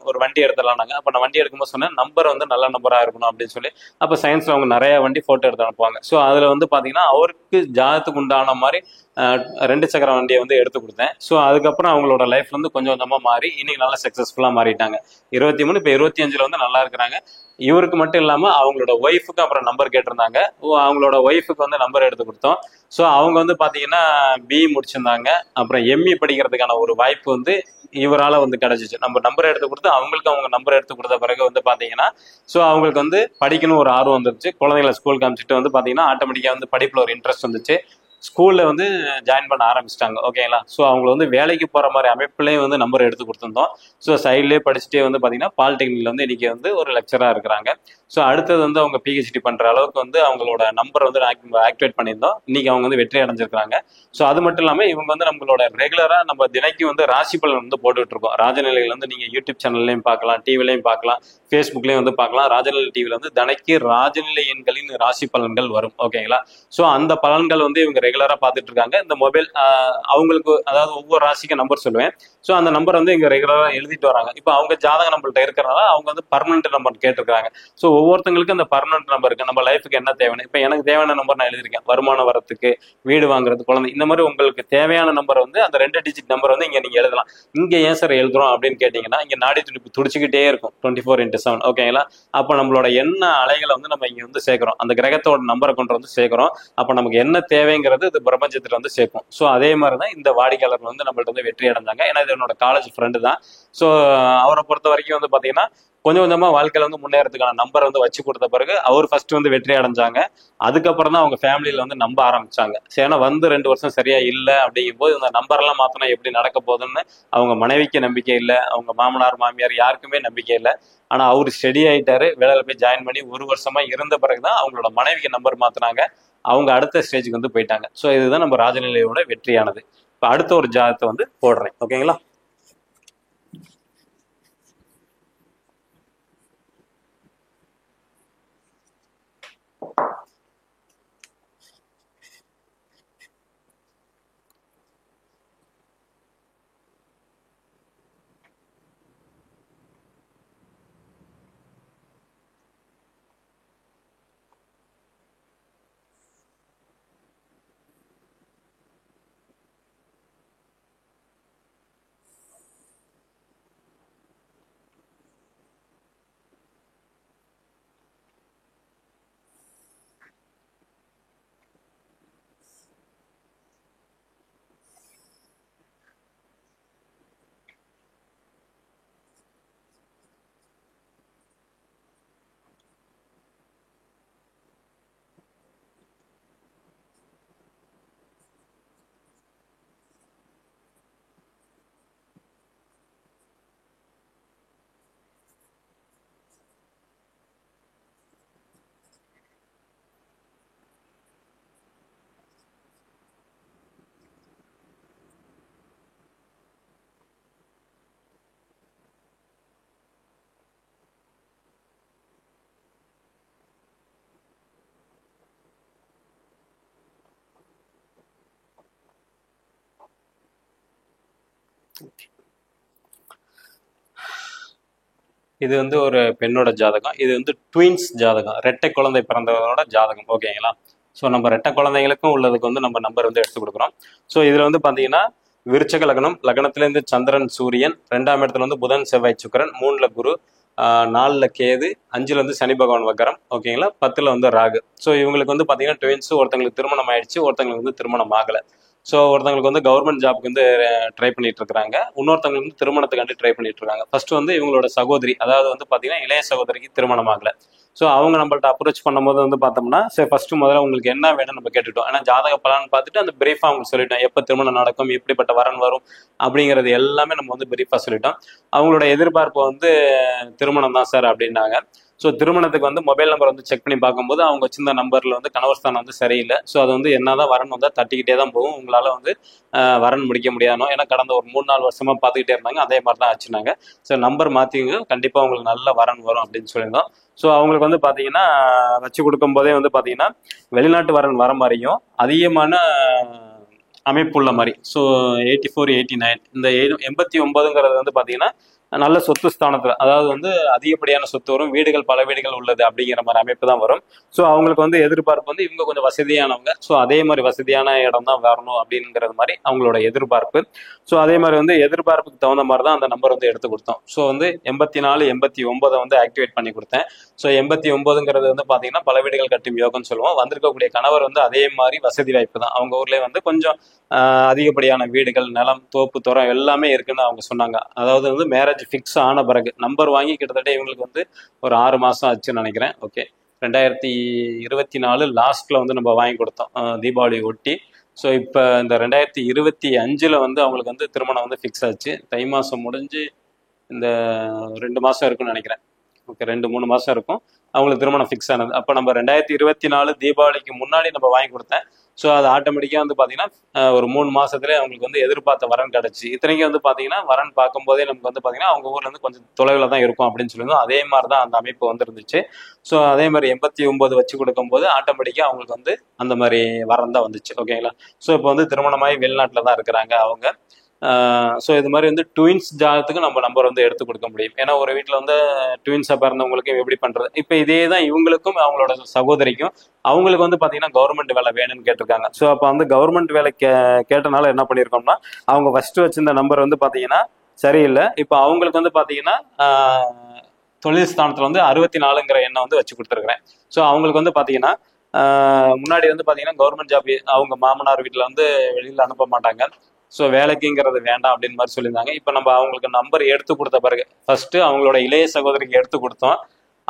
ஒரு வண்டி எடுத்துடலாம்னாங்க. அப்போ நான் வண்டி எடுக்கும்போது சொன்னேன் நம்பர் வந்து நல்ல நம்பராக இருக்கணும் அப்படின்னு சொல்லி. அப்போ சயின்ஸில் அவங்க நிறைய வண்டி ஃபோட்டோ எடுத்து அனுப்புவாங்க. ஸோ அதில் வந்து பார்த்தீங்கன்னா அவருக்கு ஜாதத்துக்கு உண்டான மாதிரி 2 சக்கர வண்டியை வந்து எடுத்து கொடுத்தேன். ஸோ அதுக்கப்புறம் அவங்களோட லைஃப் வந்து கொஞ்சம் கொஞ்சமாக மாறி இன்னைக்கு நல்லா சக்ஸஸ்ஃபுல்லாக மாறிட்டாங்க. 23 இப்போ 25 வந்து நல்லா இருக்கிறாங்க. இவருக்கு மட்டும் இல்லாமல் அவங்களோட ஒய்ஃபுக்கு அப்புறம் நம்பர் கேட்டிருந்தாங்க. அவங்களோட ஒய்ஃபுக்கு வந்து நம்பர் எடுத்து கொடுத்தோம். ஸோ அவங்க வந்து பார்த்தீங்கன்னா பிஇ முடிச்சிருந்தாங்க. அப்புறம் எம்இ படிக்கிறதுக்கான ஒரு வாய்ப்பு வந்து இவரால் வந்து கிடைச்சிச்சு. நம்ம நம்பர் எடுத்து கொடுத்து அவங்களுக்கு அவங்க நம்பர் எடுத்து கொடுத்த பிறகு வந்து பார்த்தீங்கன்னா ஸோ அவங்களுக்கு வந்து படிக்கணும் ஒரு ஆர்வம் வந்துருச்சு. குழந்தைங்களை ஸ்கூல் காமிச்சிட்டு வந்து பார்த்தீங்கன்னா ஆட்டோமேட்டிக்காக வந்து படிப்பில் ஒரு இன்ட்ரெஸ்ட் வந்துச்சு. ஸ்கூல்ல வந்து ஜாயின் பண்ண ஆரம்பிச்சிட்டாங்க. ஓகேங்களா? ஸோ அவங்கள வந்து வேலைக்கு போற மாதிரி அமைப்புலேயும் வந்து நம்பர் எடுத்து கொடுத்துருந்தோம். ஸோ சைட்லேயே படிச்சுட்டே வந்து பார்த்தீங்கன்னா பாலிடெக்னிக்ல வந்து இன்னைக்கு வந்து ஒரு லெக்சராக இருக்கிறாங்க. ஸோ அடுத்தது வந்து அவங்க பிஹெச்டி பண்ற அளவுக்கு வந்து அவங்களோட நம்பர் வந்து ஆக்டிவேட் பண்ணியிருந்தோம். இன்னைக்கு அவங்க வந்து வெற்றி அடைஞ்சிருக்காங்க. ஸோ அது மட்டும் இல்லாமல் இவங்க வந்து நம்மளோட ரெகுலரா நம்ம தினைக்கு வந்து ராசி பலன் வந்து போட்டுட்டு இருக்கோம். ராஜநிலைகள் வந்து நீங்க யூடியூப் சேனல்லையும் பார்க்கலாம், டிவிலையும் பார்க்கலாம், ஃபேஸ்புக்லையும் வந்து பார்க்கலாம். ராஜநிலை டிவில வந்து தினைக்கு ராஜநிலை எண்களின் ராசி பலன்கள் வரும். ஓகேங்களா? ஸோ அந்த பலன்கள் வந்து இவங்க ரெகுலரா பார்த்துட்டு இருக்காங்க. இந்த மொபைல் அவங்களுக்கு அதாவது ஒவ்வொரு ராசிக்கு நம்பர் சொல்லுவேன். ஸோ அந்த நம்பர் வந்து இங்க ரெகுலரா எழுதிட்டு வராங்க. இப்போ அவங்க ஜாதக நம்மள்ட்ட இருக்கிறனால அவங்க வந்து பர்மனன்ட் நம்பர் கேட்டிருக்காங்க. ஸோ ஒவ்வொருத்தங்களுக்கும் அந்த பர்மனன்ட் நம்பர் இருக்கு. நம்ம லைஃபுக்கு என்ன தேவைன்னு இப்போ எனக்கு தேவையான நம்பர் நான் எழுதியிருக்கேன். வருமானம் வரத்துக்கு, வீடு வாங்குறது, குழந்தை, இந்த மாதிரி உங்களுக்கு தேவையான நம்பர் வந்து அந்த 2 டிஜிட் நம்பர் வந்து இங்க நீங்க எழுதலாம். இங்க ஏன் சார் எழுதுறோம் அப்படின்னு கேட்டீங்கன்னா, இங்க நாடி துடிப்பு துடிச்சுக்கிட்டே இருக்கும் 24x7. ஓகேங்களா? அப்போ நம்மளோட எண்ண அலைகளை வந்து நம்ம இங்க வந்து சேர்க்கிறோம். அந்த கிரகத்தோட நம்பரை கொண்டு வந்து சேர்க்கிறோம். அப்போ நமக்கு என்ன தேவைங்கிறது இது பிரபஞ்சத்துல வந்து சேர்க்கும். ஸோ அதே மாதிரி தான் இந்த வாடிக்கையாளர் வந்து நம்மள்ட்ட வந்து வெற்றி அடைஞ்சாங்க. ஏன்னா இது என்னோட காலேஜ் ஃப்ரெண்டு தான். ஸோ அவரை பொறுத்த வரைக்கும் வந்து பாத்தீங்கன்னா கொஞ்சம் கொஞ்சமா வாழ்க்கையில வந்து முன்னேறதுக்கான நம்பர் வந்து வச்சு கொடுத்த பிறகு அவர் ஃபர்ஸ்ட் வந்து வெற்றி அடைஞ்சாங்க. அதுக்கப்புறம் தான் அவங்க ஃபேமிலியில வந்து நம்ப ஆரம்பிச்சாங்க. சரி, ஏன்னா வந்து 2 வருஷம் சரியா இல்லை அப்படிங்கும் போது இந்த நம்பர் எல்லாம் மாத்தினா எப்படி நடக்க போகுதுன்னு அவங்க மனைவிக்கு நம்பிக்கை இல்லை, அவங்க மாமனார் மாமியார் யாருக்குமே நம்பிக்கை இல்லை. ஆனா அவர் ஸ்டடி ஆயிட்டாரு, வேலையில போய் ஜாயின் பண்ணி 1 வருஷமா இருந்த பிறகுதான் அவங்களோட மனைவிக்கு நம்பர் மாத்தினாங்க. அவங்க அடுத்த ஸ்டேஜுக்கு வந்து போயிட்டாங்க. ஸோ இதுதான் நம்ம ராஜநிலையோட வெற்றியானது. இப்போ அடுத்த ஒரு ஜாதகத்தை வந்து போடுறேன். ஓகேங்களா? இது வந்து ஒரு பெண்ணோட ஜாதகம். இது வந்து ட்வின்ஸ் ஜாதகம், ரெட்டை குழந்தை பிறந்தவரோட ஜாதகம். ஓகேங்களா? ஸோ நம்ம ரெட்டை குழந்தைங்களுக்கும் உள்ளதுக்கு வந்து நம்ம நம்பர் வந்து எடுத்து கொடுக்குறோம். ஸோ இதுல வந்து பாத்தீங்கன்னா விருச்சக லக்னம், லக்னத்திலேருந்து சந்திரன் சூரியன், 2ஆம் இடத்துல வந்து புதன் செவ்வாய் சுக்கிரன், 3ல குரு, 4ல கேது, 5ல வந்து சனி பகவான் வக்கரம். ஓகேங்களா? 10ல வந்து ராகு. ஸோ இவங்களுக்கு வந்து பாத்தீங்கன்னா ட்வின்ஸ், ஒருத்தங்களுக்கு திருமணம் ஆயிடுச்சு, ஒருத்தங்களுக்கு வந்து திருமணம் ஆகலை. ஸோ ஒருத்தவங்களுக்கு வந்து கவர்மெண்ட் ஜாப்க்கு வந்து ட்ரை பண்ணிட்டு இருக்காங்க, இன்னொருத்தவங்களுக்கு வந்து திருமணத்துக்காண்டி ட்ரை பண்ணிட்டு இருக்காங்க. ஃபர்ஸ்ட் வந்து இவங்களோட சகோதரி, அதாவது வந்து பாத்தீங்கன்னா இளைய சகோதரிக்கு திருமணம் ஆகல. ஸோ அவங்க நம்மள்ட்ட அப்ரோச் பண்ணும்போது வந்து பார்த்தோம்னா, சரி ஃபர்ஸ்ட் முதல்ல உங்களுக்கு என்ன வேணும்னு நம்ம கேட்டுட்டோம். ஏன்னா ஜாதக பலன் பார்த்துட்டு அந்த பிரீஃபா அவங்களுக்கு சொல்லிட்டோம், எப்போ திருமணம் நடக்கும், எப்படிப்பட்ட வரன் வரும் அப்படிங்கிறது எல்லாமே நம்ம வந்து பிரீஃபா சொல்லிட்டோம். அவங்களோட எதிர்பார்ப்பு வந்து திருமணம் தான் சார் அப்படின்னாங்க. ஸோ திருமணத்துக்கு வந்து மொபைல் நம்பர் வந்து செக் பண்ணி பார்க்கும்போது அவங்க வச்சிருந்த நம்பர்ல வந்து கணவர்ஸ்தானம் வந்து சரியில்லை. ஸோ அது வந்து என்னதான் வரன் வந்தால் தட்டிக்கிட்டே தான் போகும், உங்களால வந்து வரன் முடிக்க முடியாதோ. ஏன்னா கடந்த ஒரு 3-4 வருஷமா பார்த்துக்கிட்டே இருந்தாங்க, அதே மாதிரி தான் ஆச்சுனாங்க. ஸோ நம்பர் மாற்றிங்க, கண்டிப்பாக உங்களுக்கு நல்ல வரன் வரும் அப்படின்னு சொல்லியிருந்தோம். ஸோ அவங்களுக்கு வந்து பார்த்தீங்கன்னா வச்சு கொடுக்கும் போதே வந்து பார்த்தீங்கன்னா வெளிநாட்டு வரன் வர மாதிரியும் அதிகமான அமைப்புள்ள மாதிரி. ஸோ 84, 89 இந்த 89ங்கிறது வந்து பார்த்தீங்கன்னா நல்ல சொத்து ஸ்தானத்துல, அதாவது வந்து அதிகப்படியான சொத்து வரும், வீடுகள் பல வீடுகள் உள்ளது அப்படிங்கிற மாதிரி அமைப்பு தான் வரும். ஸோ அவங்களுக்கு வந்து எதிர்பார்ப்பு வந்து இவங்க கொஞ்சம் வசதியானவங்க, ஸோ அதே மாதிரி வசதியான இடம் தான் வரணும் அப்படிங்கிறது மாதிரி அவங்களோட எதிர்பார்ப்பு. ஸோ அதே மாதிரி வந்து எதிர்பார்ப்புக்கு தகுந்த மாதிரி தான் அந்த நம்பர் வந்து எடுத்து கொடுத்தோம். ஸோ வந்து 84, 89 வந்து ஆக்டிவேட் பண்ணி கொடுத்தேன். ஸோ 89ங்கிறது வந்து பார்த்தீங்கன்னா பல வீடுகள் கட்டும் யோகம்னு சொல்லுவோம். வந்திருக்கக்கூடிய கணவர் வந்து அதே மாதிரி வசதி வாய்ப்பு தான், அவங்க ஊர்லேயே வந்து கொஞ்சம் அதிகப்படியான வீடுகள், நிலம், தோப்பு, துறம் எல்லாமே இருக்குன்னு அவங்க சொன்னாங்க. அதாவது வந்து மேரேஜ் ஃபிக்ஸ் ஆன பிறகு நம்பர் வாங்கி கிட்டத்தட்ட இவங்களுக்கு வந்து ஒரு 6 மாசம் ஆச்சுன்னு நினைக்கிறேன். ஓகே, 2024 லாஸ்ட்ல வந்து நம்ம வாங்கி கொடுத்தோம், தீபாவளி ஒட்டி. ஸோ இப்போ இந்த 2025 வந்து அவங்களுக்கு வந்து திருமணம் வந்து ஃபிக்ஸ் ஆச்சு. தை மாதம் முடிஞ்சு இந்த 2 மாதம் இருக்குன்னு நினைக்கிறேன். ஓகே, 2-3 மாதம் இருக்கும் அவங்களுக்கு திருமணம் ஃபிக்ஸ் ஆனது. அப்போ நம்ம 2024 தீபாவளிக்கு முன்னாடி நம்ம வாங்கி கொடுத்தேன். ஸோ அது ஆட்டோமேட்டிக்காக வந்து பார்த்தீங்கன்னா ஒரு 3 மாதத்துலேயே அவங்களுக்கு வந்து எதிர்பார்த்த வரன் கிடச்சி. இத்தனைக்கும் வந்து பார்த்தீங்கன்னா வரன் பார்க்கும்போதே நமக்கு வந்து பார்த்தீங்கன்னா அவங்க ஊர்லேருந்து கொஞ்சம் தொலைவில் தான் இருக்கும் அப்படின்னு சொல்லியிருந்தோம். அதே மாதிரி தான் அந்த அமைப்பு வந்துருந்துச்சு. ஸோ அதே மாதிரி 89 வச்சு கொடுக்கும்போது ஆட்டோமேட்டிக்காக அவங்களுக்கு வந்து அந்த மாதிரி வரன் தான் வந்துச்சு. ஓகேங்களா. ஸோ இப்போ வந்து திருமணமாகி வெளிநாட்டில் தான் இருக்கிறாங்க அவங்க. ஸோ இது மாதிரி வந்து ட்வின்ஸ் ஜாதகத்துக்கு நம்ம நம்பர் வந்து எடுத்து கொடுக்க முடியும். ஏன்னா ஒரு வீட்டில் வந்து ட்வின்ஸாக பிறந்தவங்களுக்கு எப்படி பண்ணுறது. இப்போ இதே தான் இவங்களுக்கும் அவங்களோட சகோதரிக்கும் அவங்களுக்கு வந்து பார்த்தீங்கன்னா கவர்மெண்ட் வேலை வேணும்னு கேட்டிருக்காங்க. ஸோ அப்போ வந்து கவர்மெண்ட் வேலை கேட்டனால என்ன பண்ணியிருக்கோம்னா அவங்க ஃபர்ஸ்ட் வச்சிருந்த நம்பர் வந்து பார்த்தீங்கன்னா சரியில்லை. இப்போ அவங்களுக்கு வந்து பார்த்தீங்கன்னா தொழில் ஸ்தானத்தில் வந்து 64ங்கிற எண்ணை வந்து வச்சு கொடுத்துருக்குறேன். ஸோ அவங்களுக்கு வந்து பார்த்தீங்கன்னா முன்னாடி வந்து பார்த்தீங்கன்னா கவர்மெண்ட் ஜாப் அவங்க மாமனார் வீட்டில் வந்து வெளியில் அனுப்ப மாட்டாங்க. ஸோ வேலைக்குங்கிறது வேண்டாம் அப்படின்னு மாதிரி சொல்லியிருந்தாங்க. இப்போ நம்ம அவங்களுக்கு நம்பர் எடுத்து கொடுத்த பிறகு ஃபர்ஸ்ட் அவங்களோட இளைய சகோதரிக்கு எடுத்து கொடுத்தோம்.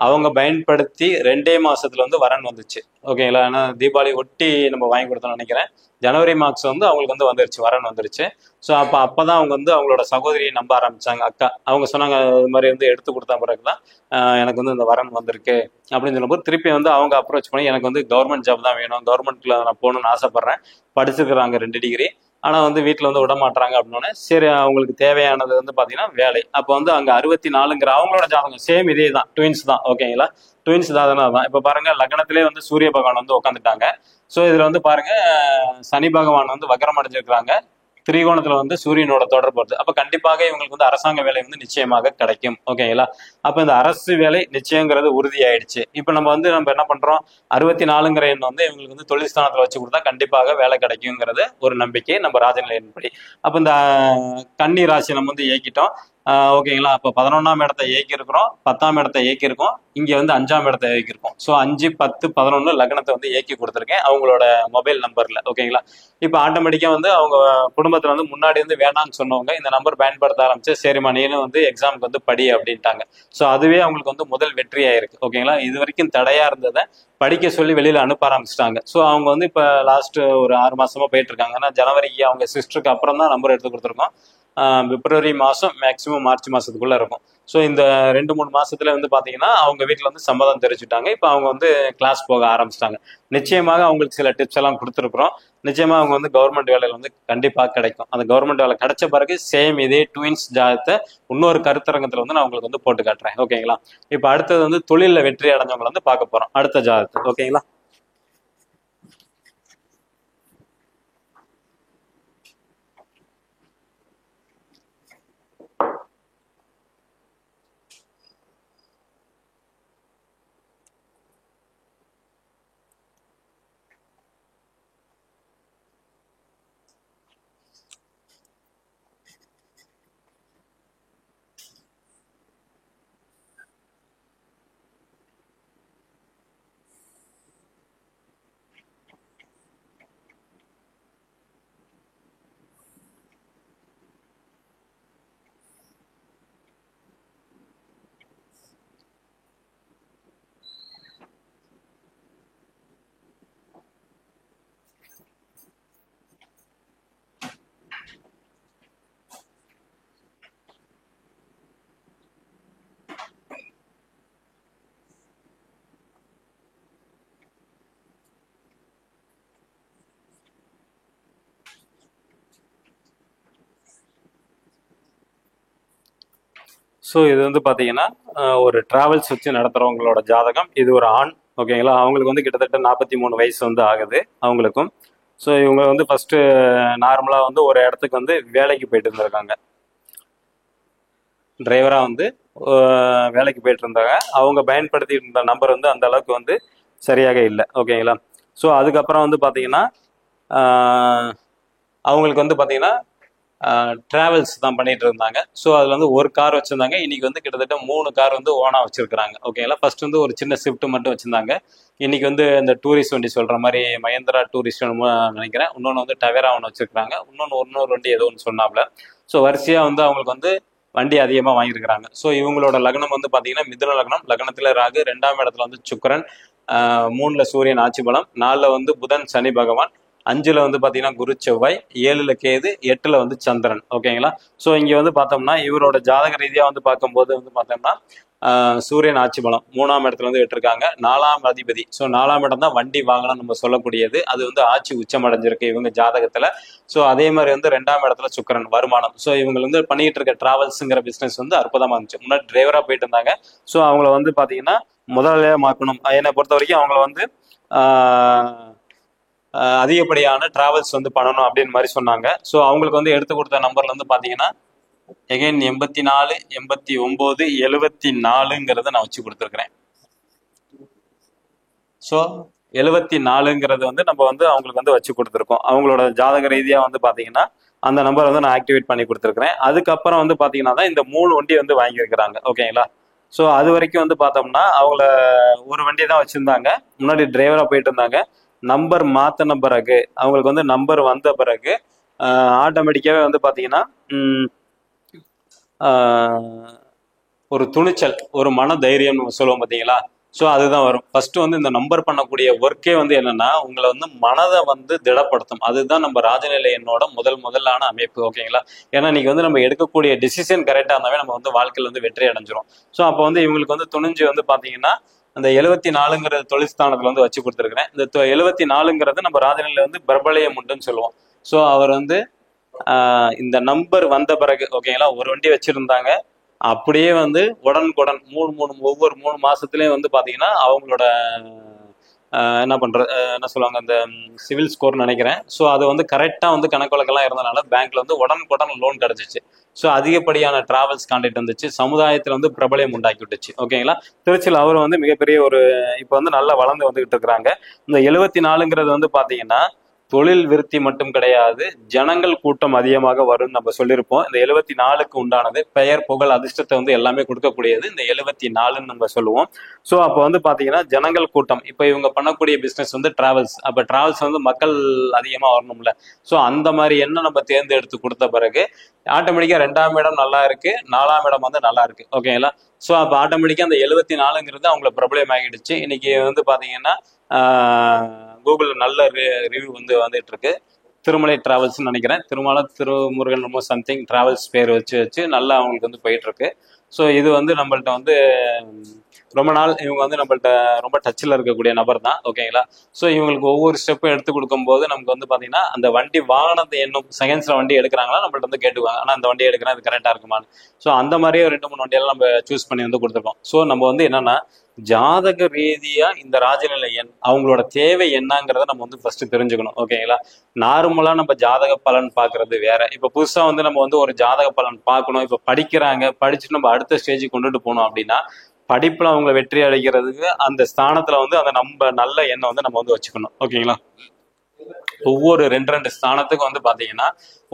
அவங்க பயன்படுத்தி 2 மாசத்துல வந்து வரன் வந்துச்சு. ஓகேங்களா. ஏன்னா தீபாவளி ஒட்டி நம்ம வாங்கி கொடுத்தோம்னு நினைக்கிறேன். ஜனவரி மாதம் வந்து அவங்களுக்கு வந்து வந்துருச்சு, வரன் வந்துருச்சு. ஸோ அப்பதான் அவங்க வந்து அவங்களோட சகோதரியை நம்ப ஆரம்பிச்சாங்க. அக்கா அவங்க சொன்னாங்க இது மாதிரி வந்து எடுத்து கொடுத்த பிறகுதான் எனக்கு வந்து இந்த வரன் வந்திருக்கு அப்படின்னு சொல்லும்போது திருப்பி வந்து அவங்க அப்ரோச் பண்ணி எனக்கு வந்து கவர்மெண்ட் ஜாப் தான் வேணும், கவர்மெண்ட்ல நான் போகணும்னு ஆசைப்படுறேன், படிச்சிருக்கிறாங்க 2 டிகிரி, ஆனால் வந்து வீட்டில் வந்து விட மாட்டாங்க அப்படின்னோடனே சரி அவங்களுக்கு தேவையானது வந்து பார்த்தீங்கன்னா வேலை. அப்போ வந்து அங்கே 64ங்கிற அவங்களோட ஜாதகம் சேம் இதே தான், ட்வின்ஸ் தான். ஓகேங்களா. ட்வின்ஸ் ஜாதகம் தான். இப்போ பாருங்க லக்னத்திலே வந்து சூரிய பகவான் வந்து உட்காந்துட்டாங்க. ஸோ இதில் வந்து பாருங்க சனி பகவான் வந்து வக்ரம் அடைஞ்சிருக்கிறாங்க. திரிகோணத்துல வந்து சூரியனோட தொடர்பு வருது. அப்ப கண்டிப்பாக இவங்களுக்கு வந்து அரசாங்க வேலை வந்து நிச்சயமாக கிடைக்கும். ஓகேங்களா. அப்ப இந்த அரசு வேலை நிச்சயங்கிறது உறுதியாயிடுச்சு. இப்ப நம்ம என்ன பண்றோம், 64ங்கிற எண் வந்து இவங்களுக்கு வந்து தொழில் ஸ்தானத்துல வச்சு கொடுத்தா கண்டிப்பாக வேலை கிடைக்குங்கிறது ஒரு நம்பிக்கை நம்ம ராஜநிலையின்படி. அப்ப இந்த கன்னி ராசி நம்ம வந்து இயக்கிட்டோம். ஓகேங்களா. அப்போ 11ஆம் இடத்தை இயக்கி இருக்கிறோம், 10ஆம் இடத்தை இயக்கி இருக்கோம், இங்க வந்து 5ஆம் இடத்தை இயக்கி இருக்கோம். ஸோ 5, 10, 11 லக்னத்தை வந்து இயக்கி கொடுத்துருக்கேன் அவங்களோட மொபைல் நம்பர்ல. ஓகேங்களா. இப்போ ஆட்டோமேட்டிக்கா வந்து அவங்க குடும்பத்துல வந்து முன்னாடி வந்து வேணாம்னு சொன்னவங்க இந்த நம்பர் பயன்படுத்த ஆரம்பிச்சு சரிம்மா நீனும் வந்து எக்ஸாமுக்கு வந்து படி அப்படின்ட்டாங்க. ஸோ அதுவே அவங்களுக்கு வந்து முதல் வெற்றி ஆயிருக்கு. ஓகேங்களா. இது வரைக்கும் தடையா இருந்ததை படிக்க சொல்லி வெளியில அனுப்ப ஆரம்பிச்சிட்டாங்க. ஸோ அவங்க வந்து இப்போ லாஸ்ட் ஒரு 6 மாசமா போயிட்டு இருக்காங்க. ஏன்னா ஜனவரிக்கு அவங்க சிஸ்டருக்கு அப்புறம் தான் நம்பர் எடுத்து கொடுத்துருக்கோம். பிப்ரவரி மாதம் மேக்சிமம் மார்ச் மாசத்துக்குள்ள இருக்கும். ஸோ இந்த 2-3 மாசத்துல வந்து பாத்தீங்கன்னா அவங்க வீட்டில் வந்து சம்மதம் தெரிவிச்சுட்டாங்க. இப்போ அவங்க வந்து கிளாஸ் போக ஆரம்பிச்சிட்டாங்க. நிச்சயமாக அவங்களுக்கு சில டிப்ஸ் எல்லாம் கொடுத்துருக்குறோம். நிச்சயமா அவங்க வந்து கவர்மெண்ட் வேலையில வந்து கண்டிப்பாக கிடைக்கும். அந்த கவர்மெண்ட் வேலை கிடைச்ச பிறகு சேம் இதே ட்வின்ஸ் ஜாதகத்தை இன்னொரு கருத்தரங்கத்துல வந்து நான் உங்களுக்கு வந்து போட்டு காட்டுறேன். ஓகேங்களா. இப்போ அடுத்தது வந்து தொழில வெற்றி அடைஞ்சவங்களை வந்து பார்க்க போறோம் அடுத்த ஜாதகத்தை. ஓகேங்களா. ஸோ இது வந்து பார்த்தீங்கன்னா ஒரு டிராவல்ஸ் வச்சு நடத்துகிறவங்களோட ஜாதகம். இது ஒரு ஆண். ஓகேங்களா. அவங்களுக்கு வந்து கிட்டத்தட்ட 43 வயசு வந்து ஆகுது அவங்களுக்கும். ஸோ இவங்க வந்து ஃபர்ஸ்ட் நார்மலாக வந்து ஒரு இடத்துக்கு வந்து வேலைக்கு போயிட்டு இருந்திருக்காங்க. டிரைவராக வந்து வேலைக்கு போயிட்டு இருந்தாங்க. அவங்க பயன்படுத்தி இருந்த நம்பர் வந்து அந்த அளவுக்கு வந்து சரியாக இல்லை. ஓகேங்களா. ஸோ அதுக்கப்புறம் வந்து பார்த்தீங்கன்னா அவங்களுக்கு வந்து பார்த்தீங்கன்னா டிராவல்ஸ் தான் பண்ணிட்டு இருந்தாங்க. ஸோ அதில் வந்து ஒரு கார் வச்சிருந்தாங்க. இன்னைக்கு வந்து கிட்டத்தட்ட 3 கார் வந்து ஓனாக வச்சிருக்கிறாங்க. ஓகேங்களா. ஃபர்ஸ்ட் வந்து ஒரு சின்ன ஷிஃப்ட் மட்டும் வச்சிருந்தாங்க. இன்னைக்கு வந்து இந்த டூரிஸ்ட் வண்டி சொல்ற மாதிரி மஹேந்திரா டூரிஸ்ட் நினைக்கிறேன். இன்னொன்று வந்து டவேரா ஒன்று வச்சிருக்காங்க. இன்னொரு வண்டி ஏதோ ஒன்று சொன்னாப்ல. ஸோ வரிசையாக வந்து அவங்களுக்கு வந்து வண்டி அதிகமாக வாங்கியிருக்கிறாங்க. ஸோ இவங்களோட லக்னம் வந்து பார்த்தீங்கன்னா மிதுன லக்னம். லக்னத்தில் ராகு, 2ஆம் இடத்துல வந்து சுக்கிரன், 3ல சூரியன் ஆட்சி பலம், 4ல வந்து புதன் சனி பகவான், 5ல் வந்து பாத்தீங்கன்னா குரு செவ்வாய், 7ல் கேது, 8ல் வந்து சந்திரன். ஓகேங்களா. ஸோ இங்க வந்து பார்த்தோம்னா இவரோட ஜாதக ரீதியா வந்து பார்க்கும்போது வந்து பார்த்தோம்னா சூரியன் ஆட்சி பலம் 3ஆம் இடத்துல வந்து விட்டுருக்காங்க. 4ஆம் அதிபதி. ஸோ 4ஆம் இடம் தான் வண்டி வாகனம் நம்ம சொல்லக்கூடியது. அது வந்து ஆட்சி உச்சம் அடைஞ்சிருக்கு இவங்க ஜாதகத்துல. ஸோ அதே மாதிரி வந்து 2ஆம் இடத்துல சுக்கிரன் வருமானம். ஸோ இவங்க வந்து பண்ணிட்டு இருக்க டிராவல்ஸுங்கிற பிசினஸ் வந்து அற்புதமா இருந்துச்சு. முன்னாடி டிரைவரா போயிட்டு இருந்தாங்க. ஸோ அவங்கள வந்து பாத்தீங்கன்னா முதலாளியமாக்கணும். என்னை பொறுத்த வரைக்கும் அவங்கள வந்து அதிகப்படியான டிராவல்ஸ் வந்து பண்ணணும் அப்படின்னு மாதிரி சொன்னாங்க. ஸோ அவங்களுக்கு வந்து எடுத்து கொடுத்த நம்பர்ல வந்து பாத்தீங்கன்னா எகைன் 84, 89, 74ங்கிறத நான் வச்சு கொடுத்துருக்கிறேன். ஸோ 74ங்கிறது வந்து நம்ம வந்து அவங்களுக்கு வந்து வச்சு கொடுத்துருக்கோம். அவங்களோட ஜாதக ரீதியா வந்து பாத்தீங்கன்னா அந்த நம்பர் வந்து நான் ஆக்டிவேட் பண்ணி கொடுத்துருக்கிறேன். அதுக்கப்புறம் வந்து பாத்தீங்கன்னா தான் இந்த 3 வண்டி வந்து வாங்கியிருக்கிறாங்க. ஓகேங்களா. ஸோ அது வரைக்கும் வந்து பார்த்தோம்னா அவங்கள ஒரு வண்டி தான் வச்சிருந்தாங்க. முன்னாடி டிரைவரா போயிட்டு இருந்தாங்க. நம்பர் மாத்தின பிறகு அவங்களுக்கு வந்து நம்பர் வந்த பிறகு ஆட்டோமேட்டிக்காவே வந்து பாத்தீங்கன்னா ஒரு துணிச்சல், ஒரு மன தைரியம் சொல்லுவோம் பார்த்தீங்களா. ஸோ அதுதான் வரும். ஃபர்ஸ்ட் வந்து இந்த நம்பர் பண்ணக்கூடிய ஒர்க்கே வந்து என்னன்னா உங்களை வந்து மனதை வந்து திடப்படுத்தும். அதுதான் நம்ம ராஜநிலை எண்ணோட முதலான அமைப்பு. ஓகேங்களா. ஏன்னா இன்னைக்கு வந்து நம்ம எடுக்கக்கூடிய டிசிஷன் கரெக்டாக இருந்தாவே நம்ம வந்து வாழ்க்கையில் வந்து வெற்றி அடைஞ்சிரும். ஸோ அப்போ வந்து இவங்களுக்கு வந்து துணிஞ்சு வந்து பார்த்தீங்கன்னா அந்த 74ங்கிற தொழில்ஸ்தானத்துல வந்து வச்சு கொடுத்துருக்கிறேன். இந்த 74ங்கிறது நம்ம ராஜநிலை வந்து பிரபலயம் உண்டுன்னு சொல்லுவோம். ஸோ அவர் வந்து இந்த நம்பர் வந்த பிறகு ஓகேங்களா ஒரு வண்டி வச்சிருந்தாங்க. அப்படியே வந்து உடனுக்குடன் ஒவ்வொரு 3 மாசத்துலயும் வந்து பாத்தீங்கன்னா அவங்களோட என்ன சொல்லுவாங்க அந்த சிவில் ஸ்கோர் நினைக்கிறேன். ஸோ அது வந்து கரெக்டா வந்து கணக்கு இருந்தனால பேங்க்ல வந்து உடனுக்குடன் லோன் கிடைச்சிச்சு. ஸோ அதிகப்படியான டிராவல்ஸ் கான்டாக்ட் வந்துச்சு. சமுதாயத்துல வந்து பிரபலம் உண்டாக்கி விட்டுச்சு. ஓகேங்களா. திருச்சியில் அவர் வந்து மிகப்பெரிய ஒரு இப்போ வந்து நல்லா வளர்ந்து வந்துகிட்டு இருக்கிறாங்க. இந்த 74ங்கிறது வந்து பாத்தீங்கன்னா தொழில் விருத்தி மட்டும் கிடையாது, ஜனங்கள் கூட்டம் அதிகமாக வரும்னு நம்ம சொல்லியிருப்போம். இந்த 74க்கு உண்டானது பெயர் புகழ் அதிர்ஷ்டத்தை வந்து எல்லாமே கொடுக்கக்கூடியது இந்த 74ன்னு நம்ம சொல்லுவோம். ஸோ அப்போ வந்து பாத்தீங்கன்னா ஜனங்கள் கூட்டம். இப்போ இவங்க பண்ணக்கூடிய பிசினஸ் வந்து டிராவல்ஸ். அப்போ டிராவல்ஸ் வந்து மக்கள் அதிகமா வரணும்ல. ஸோ அந்த மாதிரி என்ன நம்ம தேர்ந்தெடுத்து கொடுத்த பிறகு ஆட்டோமேட்டிக்கா 2ஆம் இடம் நல்லா இருக்கு, 4ஆம் இடம் வந்து நல்லா இருக்கு. ஓகேங்களா. ஸோ அப்போ ஆட்டோமேட்டிக்கா அந்த 74ங்கிறது அவங்களை பிரபலம் ஆகிடுச்சு. இன்னைக்கு வந்து பாத்தீங்கன்னா கூகுள் நல்ல ரிவ்யூ வந்து வந்துட்டு இருக்கு. திருமலை டிராவல்ஸ் நினைக்கிறேன். திருமுருகன் ரொம்ப சம்திங் டிராவல்ஸ் பேர் வச்சு நல்லா அவங்களுக்கு வந்து போயிட்டு இருக்கு. ஸோ இது வந்து நம்மள்ட்ட வந்து ரொம்ப நாள் இவங்க வந்து நம்மள்ட்ட ரொம்ப டச்சில் இருக்கக்கூடிய நபர் தான். ஓகேங்களா. ஸோ இவங்களுக்கு ஒவ்வொரு ஸ்டெப்பும் எடுத்து கொடுக்கும்போது நமக்கு வந்து பார்த்தீங்கன்னா அந்த வண்டி வாகனத்தை என்னும் செகண்ட்ஸில் வண்டி எடுக்கிறாங்களா நம்மள்ட்ட வந்து கேட்டுக்குவாங்க. ஆனால் அந்த வண்டி எடுக்கிறேன் அது கரெக்டாக இருக்குமான்னு. ஸோ அந்த மாதிரியே 2-3 வண்டியெல்லாம் நம்ம சூஸ் பண்ணி வந்து கொடுத்துருக்கோம். ஸோ நம்ம வந்து என்னன்னா ஜாதக ரீதியா இந்த ராஜநிலை எண் அவங்களோட தேவை என்னங்கிறத நம்ம வந்து ஃபர்ஸ்ட் தெரிஞ்சுக்கணும். ஓகேங்களா. நார்மலா நம்ம ஜாதக பலன் பாக்குறது வேற. இப்ப புதுசா வந்து நம்ம வந்து ஒரு ஜாதக பலன் பார்க்கணும். இப்ப படிச்சுட்டு நம்ம அடுத்த ஸ்டேஜுக்கு கொண்டுட்டு போனோம் அப்படின்னா படிப்புல அவங்க வெற்றி அடைகிறதுக்கு அந்த ஸ்தானத்துல வந்து அந்த நம்ம நல்ல எண்ணம் வந்து நம்ம வந்து வச்சுக்கணும். ஓகேங்களா. ஒவ்வொரு 2 ஸ்தானத்துக்கும் வந்து பாத்தீங்கன்னா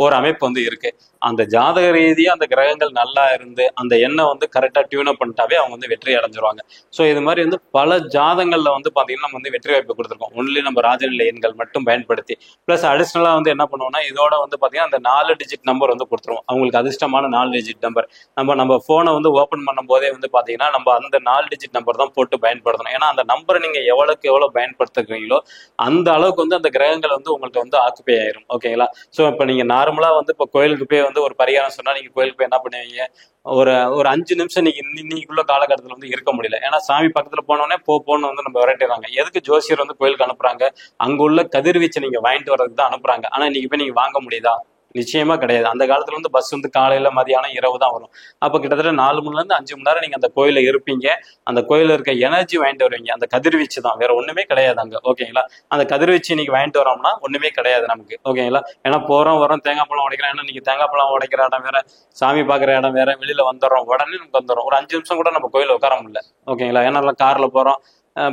ஒரு அமைப்பு வந்து இருக்கு. அந்த ஜாதக ரீதியா அந்த கிரகங்கள் நல்லா இருந்து அந்த எண்ணெய் வந்து கரெக்டா டியூன் அப் பண்ணிட்டாவே அவங்க வந்து வெற்றி அடைஞ்சிருவாங்க. ஸோ இது மாதிரி வந்து பல ஜாதகங்கள்ல வந்து பாத்தீங்கன்னா நம்ம வந்து வெற்றி வாய்ப்பு கொடுத்துருக்கோம். ஒன்லி நம்ம ராஜநிலை எண்கள் மட்டும் பயன்படுத்தி பிளஸ் அடிஷனலா வந்து என்ன பண்ணுவோம்னா இதோட வந்து பாத்தீங்கன்னா அந்த 4 டிஜிட் நம்பர் வந்து கொடுத்துருவோம். அவங்களுக்கு அதிர்ஷ்டமான 4 டிஜிட் நம்பர் நம்ம போனை வந்து ஓப்பன் பண்ணும் போதே வந்து பாத்தீங்கன்னா நம்ம அந்த 4 டிஜிட் நம்பர் தான் போட்டு பயன்படுத்தணும். ஏன்னா அந்த நம்பரை நீங்க எவ்வளவு பயன்படுத்துறீங்களோ அந்த அளவுக்கு வந்து அந்த கிரகங்கள் வந்து உங்களுக்கு வந்து ஆக்குப்பை ஆயிரும். ஓகேங்களா. ஸோ இப்போ நீங்க நார்மலா வந்து இப்போ கோயிலுக்கு போய் வந்து ஒரு பரிகாரம் சொன்னா நீங்க கோயிலுக்கு போய் என்ன பண்ணுவீங்க, ஒரு 5 நிமிஷம் இன்னைக்குள்ள காலகட்டத்தில் வந்து இருக்க முடியல. ஏன்னா சாமி பக்கத்துல போனோடனே போன்னு வந்து நம்ம விரட்டிடுறாங்க. எதுக்கு ஜோசியர் வந்து கோயிலுக்கு அனுப்புறாங்க, அங்க உள்ள கதிர்வீச்சை நீங்க வாங்கிட்டு வர்றதுக்கு தான் அனுப்புறாங்க. ஆனா இன்னைக்கு போய் நீங்க வாங்க முடியுதா, நிச்சயமா கிடையாது. அந்த காலத்துல வந்து பஸ் வந்து காலையில மதியானம் இரவு தான் வரும். அப்ப கிட்டத்தட்ட 4 மணில இருந்து 5 மணி நேரம் நீங்க அந்த கோயில இருப்பீங்க. அந்த கோயில இருக்க எனர்ஜி வாங்கிட்டு வருவீங்க. அந்த கதிர்வீச்சு தான், வேற ஒண்ணுமே கிடையாது அங்க. ஓகேங்களா. அந்த கதிர்வீச்சு இன்னைக்கு வாங்கிட்டு வரோம்னா ஒண்ணுமே கிடையாது நமக்கு. ஓகேங்களா. ஏன்னா போறோம் வரோம் தேங்காய் பழம் உடைக்கிறோம். ஏன்னா நீங்க தேங்காய் பழம் உடைக்கிற இடம் வேற, சாமி பாக்குற இடம் வேற, வெளியில வந்துடுறோம் உடனே நமக்கு வந்துடும். ஒரு 5 நிமிஷம் கூட நம்ம கோயில உட்கார முடியல. ஓகேங்களா. ஏன்னா கார்ல போறோம்,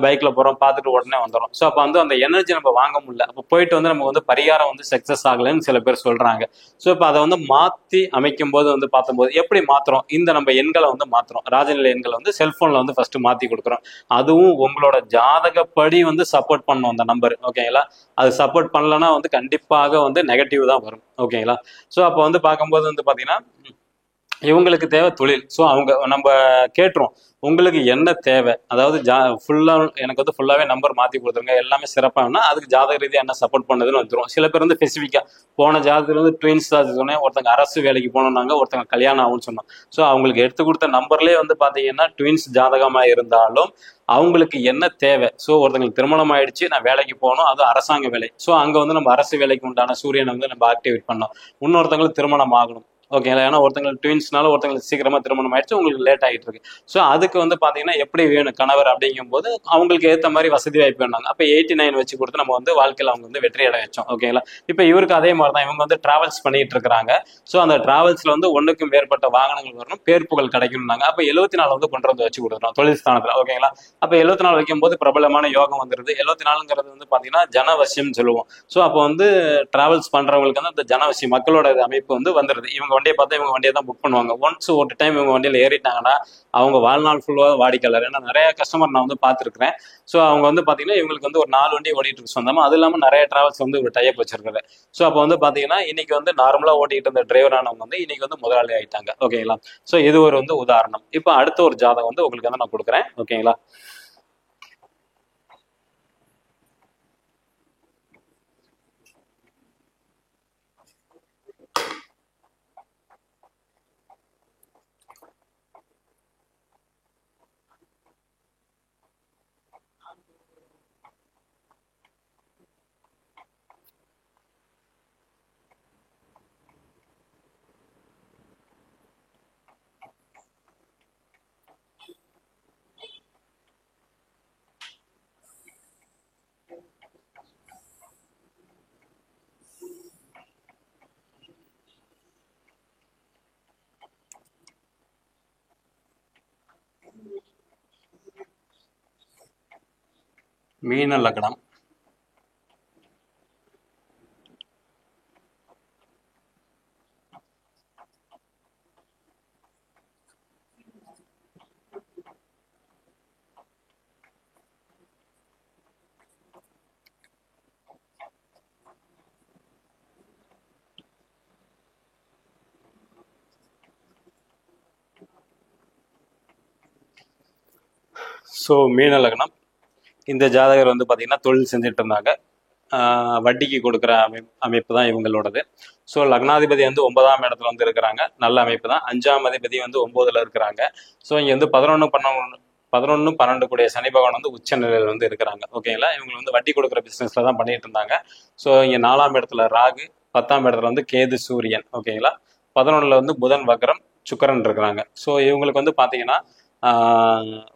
பைக்ல போறோம், பார்த்துட்டு உடனே வந்துடும். ஸோ அப்போ வந்து அந்த எனர்ஜி நம்ம வாங்க முடியல. அப்போ போயிட்டு வந்து நம்ம வந்து பரிகாரம் வந்து சக்சஸ் ஆகலைன்னு சில பேர் சொல்றாங்க. ஸோ இப்போ அதை வந்து மாத்தி அமைக்கும் போது வந்து பார்க்கும்போது எப்படி மாத்துறோம், இந்த நம்ம எண்களை வந்து மாத்துறோம். ராஜநிலை எண்களை வந்து செல்போன்ல வந்து ஃபர்ஸ்ட் மாத்தி கொடுக்குறோம். அதுவும் உங்களோட ஜாதகப்படி வந்து சப்போர்ட் பண்ணும் அந்த நம்பர். ஓகேங்களா. அது சப்போர்ட் பண்ணலன்னா வந்து கண்டிப்பாக வந்து நெகட்டிவ் தான் வரும். ஓகேங்களா. ஸோ அப்போ வந்து பார்க்கும்போது வந்து பாத்தீங்கன்னா இவங்களுக்கு தேவை தொழில். ஸோ அவங்க நம்ம கேட்டுரும் உங்களுக்கு என்ன தேவை, அதாவது எனக்கு வந்து ஃபுல்லாவே நம்பர் மாத்தி கொடுத்துருங்க எல்லாமே சிறப்பாகனா அதுக்கு ஜாதக ரீதியாக என்ன சப்போர்ட் பண்ணதுன்னு வந்துடும். சில பேர் வந்து ஸ்பெசிஃபிக்கா போன ஜாதகத்துல வந்து ட்வின்ஸ் தான் சொன்னேன், ஒருத்தங்க அரசு வேலைக்கு போனோம்னாங்க, ஒருத்தங்க கல்யாணம் ஆகும்னு சொன்னோம். ஸோ அவங்களுக்கு எடுத்து கொடுத்த நம்பர்லேயே வந்து பாத்தீங்கன்னா ட்வின்ஸ் ஜாதகமா இருந்தாலும் அவங்களுக்கு என்ன தேவை. ஸோ ஒருத்தங்களுக்கு திருமணம் ஆயிடுச்சு, நான் வேலைக்கு போகணும், அது அரசாங்க வேலை. ஸோ அங்க வந்து நம்ம அரசு வேலைக்கு உண்டான சூரியனை வந்து நம்ம ஆக்டிவேட் பண்ணோம். இன்னொருத்தங்களுக்கு திருமணம் ஆகணும், ஓகேங்களா. ஏன்னா ஒருத்தங்களுக்கு ட்வின்ஸ்னால ஒருத்தங்களுக்கு சீக்கிரமா திருமணம் ஆயிடுச்சு, உங்களுக்கு லேட் ஆகிட்டு இருக்கு. ஸோ அதுக்கு வந்து பாத்தீங்கன்னா எப்படி வேணும் கணவர் அப்படிங்கும் போது அவங்களுக்கு ஏற்ற மாதிரி வசதி வாய்ப்பு வேணாங்க. அப்போ 89 வச்சு கொடுத்து நம்ம வந்து வாழ்க்கையில் அவங்க வந்து வெற்றி அடைய வச்சோம், ஓகேங்களா. இப்போ இவருக்கு அதே மாதிரி தான், இவங்க வந்து டிராவல்ஸ் பண்ணிட்டு இருக்கிறாங்க. ஸோ அந்த டிராவல்ஸ்ல வந்து ஒன்றுக்கும் மேற்பட்ட வாகனங்கள் வரணும், பேர் புகழ் கிடைக்கணும்னாங்க. அப்போ 74 வந்து கொண்டு வந்து வச்சு கொடுத்துரும் தொழில் ஸ்தானத்துல, ஓகேங்களா. அப்போ 74 வைக்கும் போது பிரபலமான யோகம் வந்துருது. 74ங்கிறது வந்து பாத்தீங்கன்னா ஜனவசியம் சொல்லுவோம். ஸோ அப்போ வந்து டிராவல்ஸ் பண்றவங்களுக்கு வந்து அந்த ஜனவசி மக்களோட அமைப்பு வந்து வந்துருது. இவங்க வண்டியை பார்த்தா இவங்க வண்டியை தான் புக் பண்ணுவாங்க. ஒன்ஸ் ஒரு டைம் இவங்க வண்டியில் ஏறிட்டாங்கன்னா அவங்க வாழ்நாள் ஃபுல்லாக வாடிக்கையாளர். ஏன்னா நிறைய கஸ்டமர் நான் வந்து பார்த்துருக்கிறேன். ஸோ அவங்க வந்து பார்த்தீங்கன்னா இவங்களுக்கு வந்து ஒரு 4 வண்டி ஓடிட்டு இருக்கு சொந்தமாக. அது இல்லாமல் நிறைய டிராவல்ஸ் வந்து ஒரு டைப் வச்சிருக்காரு. ஸோ அப்போ வந்து பார்த்தீங்கன்னா இன்னைக்கு வந்து நார்மலாக ஓட்டிட்டு இருந்த டிரைவரானவங்க வந்து இன்னைக்கு வந்து முதலாளி ஆயிட்டாங்க, ஓகேங்களா. ஸோ இது ஒரு வந்து உதாரணம். இப்போ அடுத்த ஒரு ஜாதகம் வந்து உங்களுக்கு வந்து நான் கொடுக்குறேன், ஓகேங்களா. மீன லக்னம், ஸோ மீன லக்னம். இந்த ஜாதகர் வந்து பார்த்தீங்கன்னா தொழில் செஞ்சுட்டு இருந்தாங்க. வட்டிக்கு கொடுக்குற அமைப்பு தான் இவங்களோடது. ஸோ லக்னாதிபதி வந்து 9ஆம் இடத்துல வந்து இருக்கிறாங்க, நல்ல அமைப்பு தான். 5ஆம் அதிபதி வந்து 9ல் இருக்கிறாங்க. ஸோ இங்கே வந்து 11 12 கூடிய சனி பகவான் வந்து உச்ச நிலையில் வந்து இருக்கிறாங்க, ஓகேங்களா. இவங்க வந்து வட்டி கொடுக்குற பிஸ்னஸ்ல தான் பண்ணிட்டு இருந்தாங்க. ஸோ இங்கே 4ஆம் இடத்துல ராகு, 10ஆம் இடத்துல வந்து கேது சூரியன், ஓகேங்களா. 11ல் வந்து புதன் வக்ரம் சுக்கரன் இருக்கிறாங்க. ஸோ இவங்களுக்கு வந்து பார்த்தீங்கன்னா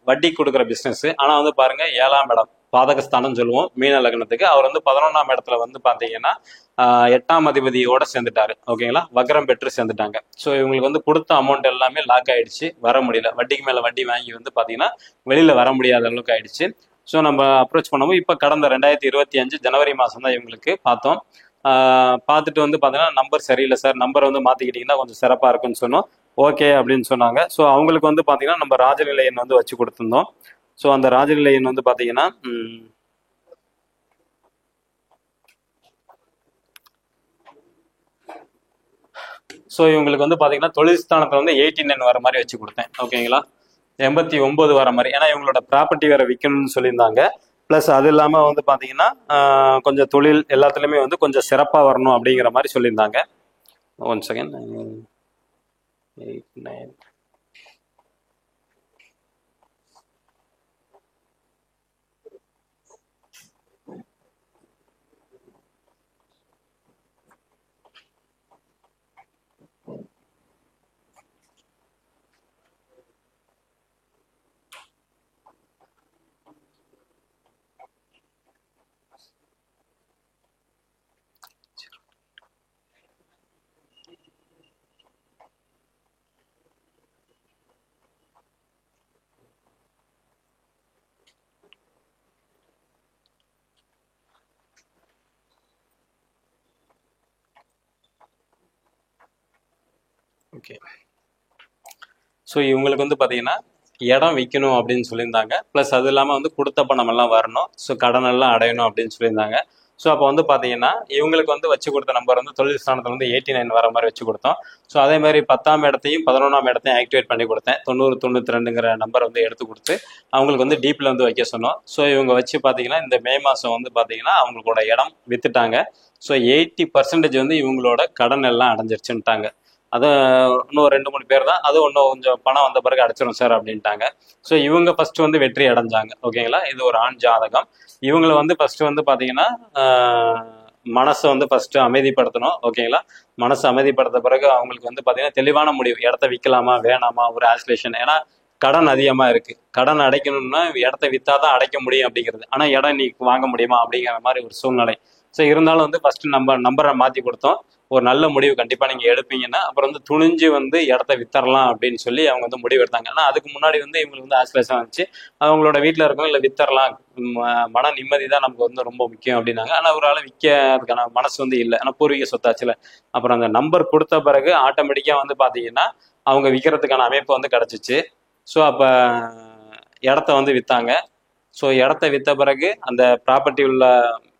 வட்டி கொடுக்குற பிஸ்னஸ். ஆனால் வந்து பாருங்க 7ஆம் இடம் பாதகஸ்தானம் சொல்லுவோம் மீன லக்னத்துக்கு. அவர் வந்து 11ஆம் இடத்துல வந்து பார்த்தீங்கன்னா 8ஆம் அதிபதியோட சேர்ந்துட்டாரு, ஓகேங்களா. வக்ரம் பெற்று சேர்ந்துட்டாங்க. ஸோ இவங்களுக்கு வந்து கொடுத்த அமௌண்ட் எல்லாமே லாக் ஆயிடுச்சு, வர முடியல. வட்டிக்கு மேலே வட்டி வாங்கி வந்து பார்த்தீங்கன்னா வெளியில வர முடியாத அளவுக்கு ஆயிடுச்சு. ஸோ நம்ம அப்ரோச் பண்ணும்போது இப்போ கடந்த 2025 ஜனவரி மாதம் தான் இவங்களுக்கு பார்த்தோம். பார்த்துட்டு வந்து பார்த்தீங்கன்னா நம்பர் சரியில்லை சார், நம்பர் வந்து மாற்றிக்கிட்டிங்கன்னா கொஞ்சம் சிறப்பாக இருக்குன்னு சொன்னோம். ஓகே அப்படின்னு சொன்னாங்க. ஸோ அவங்களுக்கு வந்து பார்த்தீங்கன்னா நம்ம ராஜநிலை எண் வந்து வச்சு கொடுத்துருந்தோம். ஸோ அந்த ராஜநிலை எண் வந்து பார்த்தீங்கன்னா ஸோ இவங்களுக்கு வந்து பார்த்தீங்கன்னா தொழில் ஸ்தானத்தில் வந்து 89 வர மாதிரி வச்சு கொடுத்தேன், ஓகேங்களா. 89 வர மாதிரி. ஏன்னா இவங்களோட ப்ராப்பர்ட்டி வேற விற்கணும்னு சொல்லியிருந்தாங்க. ப்ளஸ் அது இல்லாமல் வந்து பார்த்தீங்கன்னா கொஞ்சம் தொழில் எல்லாத்துலேயுமே வந்து கொஞ்சம் சிறப்பாக வரணும் அப்படிங்கிற மாதிரி சொல்லியிருந்தாங்க. 1 செகண்ட். 8 9 ஓகே. ஸோ இவங்களுக்கு வந்து பார்த்தீங்கன்னா இடம் விற்கணும் அப்படின்னு சொல்லியிருந்தாங்க. ப்ளஸ் அது இல்லாமல் வந்து கொடுத்த பணம் எல்லாம் வரணும். ஸோ கடன் எல்லாம் அடையணும் அப்படின்னு சொல்லியிருந்தாங்க. ஸோ அப்போ வந்து பார்த்தீங்கன்னா இவங்களுக்கு வந்து வச்சு கொடுத்த நம்பர் வந்து தொழில் ஸ்தானத்தில் வந்து 89 வர மாதிரி வச்சு கொடுத்தோம். ஸோ அதே மாதிரி 10ஆம் இடத்தையும் 11ஆம் இடத்தையும் ஆக்டிவேட் பண்ணி கொடுத்தேன். 90 92ங்கிற நம்பர் வந்து எடுத்து கொடுத்து அவங்களுக்கு வந்து டீப்பில் வந்து வைக்க சொன்னோம். ஸோ இவங்க வச்சு பார்த்தீங்கன்னா இந்த மே மாதம் வந்து பார்த்தீங்கன்னா அவங்களோட இடம் வித்துட்டாங்க. ஸோ 80% வந்து இவங்களோட கடன் எல்லாம் அடைஞ்சிருச்சுன்ட்டாங்க. அதை இன்னும் 2 3 பேர் தான் அது இன்னும் கொஞ்சம் பணம் வந்த பிறகு அடைச்சிரும் சார் அப்படின்ட்டாங்க. ஸோ இவங்க ஃபர்ஸ்ட் வந்து வெற்றி அடைஞ்சாங்க. ஓகேங்களா, இது ஒரு ஆண் ஜாதகம். இவங்களை வந்து ஃபர்ஸ்ட் வந்து பார்த்தீங்கன்னா மனசை வந்து ஃபர்ஸ்ட் அமைதிப்படுத்தணும். ஓகேங்களா, மனசை அமைதிப்படுத்த பிறகு அவங்களுக்கு வந்து பார்த்தீங்கன்னா தெளிவான முடிவு, இடத்த விற்கலாமா வேணாமா, ஒரு ஆஸ்லேஷன். ஏன்னா கடன் அதிகமாக இருக்கு, கடன் அடைக்கணும்னா இடத்த வித்தாதான் அடைக்க முடியும் அப்படிங்கிறது. ஆனால் இடம் நீ வாங்க முடியுமா அப்படிங்கிற மாதிரி ஒரு சூழ்நிலை. ஸோ இருந்தாலும் வந்து ஃபர்ஸ்ட் நம்பரை மாற்றி கொடுத்தோம். ஒரு நல்ல முடிவு கண்டிப்பாக நீங்கள் எடுப்பீங்கன்னா அப்புறம் வந்து துணிஞ்சு வந்து இடத்த வித்தரலாம் அப்படின்னு சொல்லி அவங்க வந்து முடிவு எடுத்தாங்க. ஆனால் அதுக்கு முன்னாடி வந்து இவங்களுக்கு வந்து ஆஸ்லேஷன் வந்துச்சு. அவங்களோட வீட்டில் இருக்கவங்க இல்லை வித்தரலாம், மன நிம்மதி தான் நமக்கு வந்து ரொம்ப முக்கியம் அப்படின்னாங்க. ஆனால் அவரால் விற்கிறதுக்கான மனசு வந்து இல்லை, ஆனால் பூர்வீக சொத்தாச்சுல. அப்புறம் அந்த நம்பர் கொடுத்த பிறகு ஆட்டோமேட்டிக்காக வந்து பார்த்தீங்கன்னா அவங்க விற்கிறதுக்கான அமைப்பு வந்து கிடச்சிச்சு. ஸோ அப்போ இடத்த வந்து விற்றாங்க. ஸோ இடத்த விற்ற பிறகு அந்த ப்ராப்பர்ட்டி உள்ள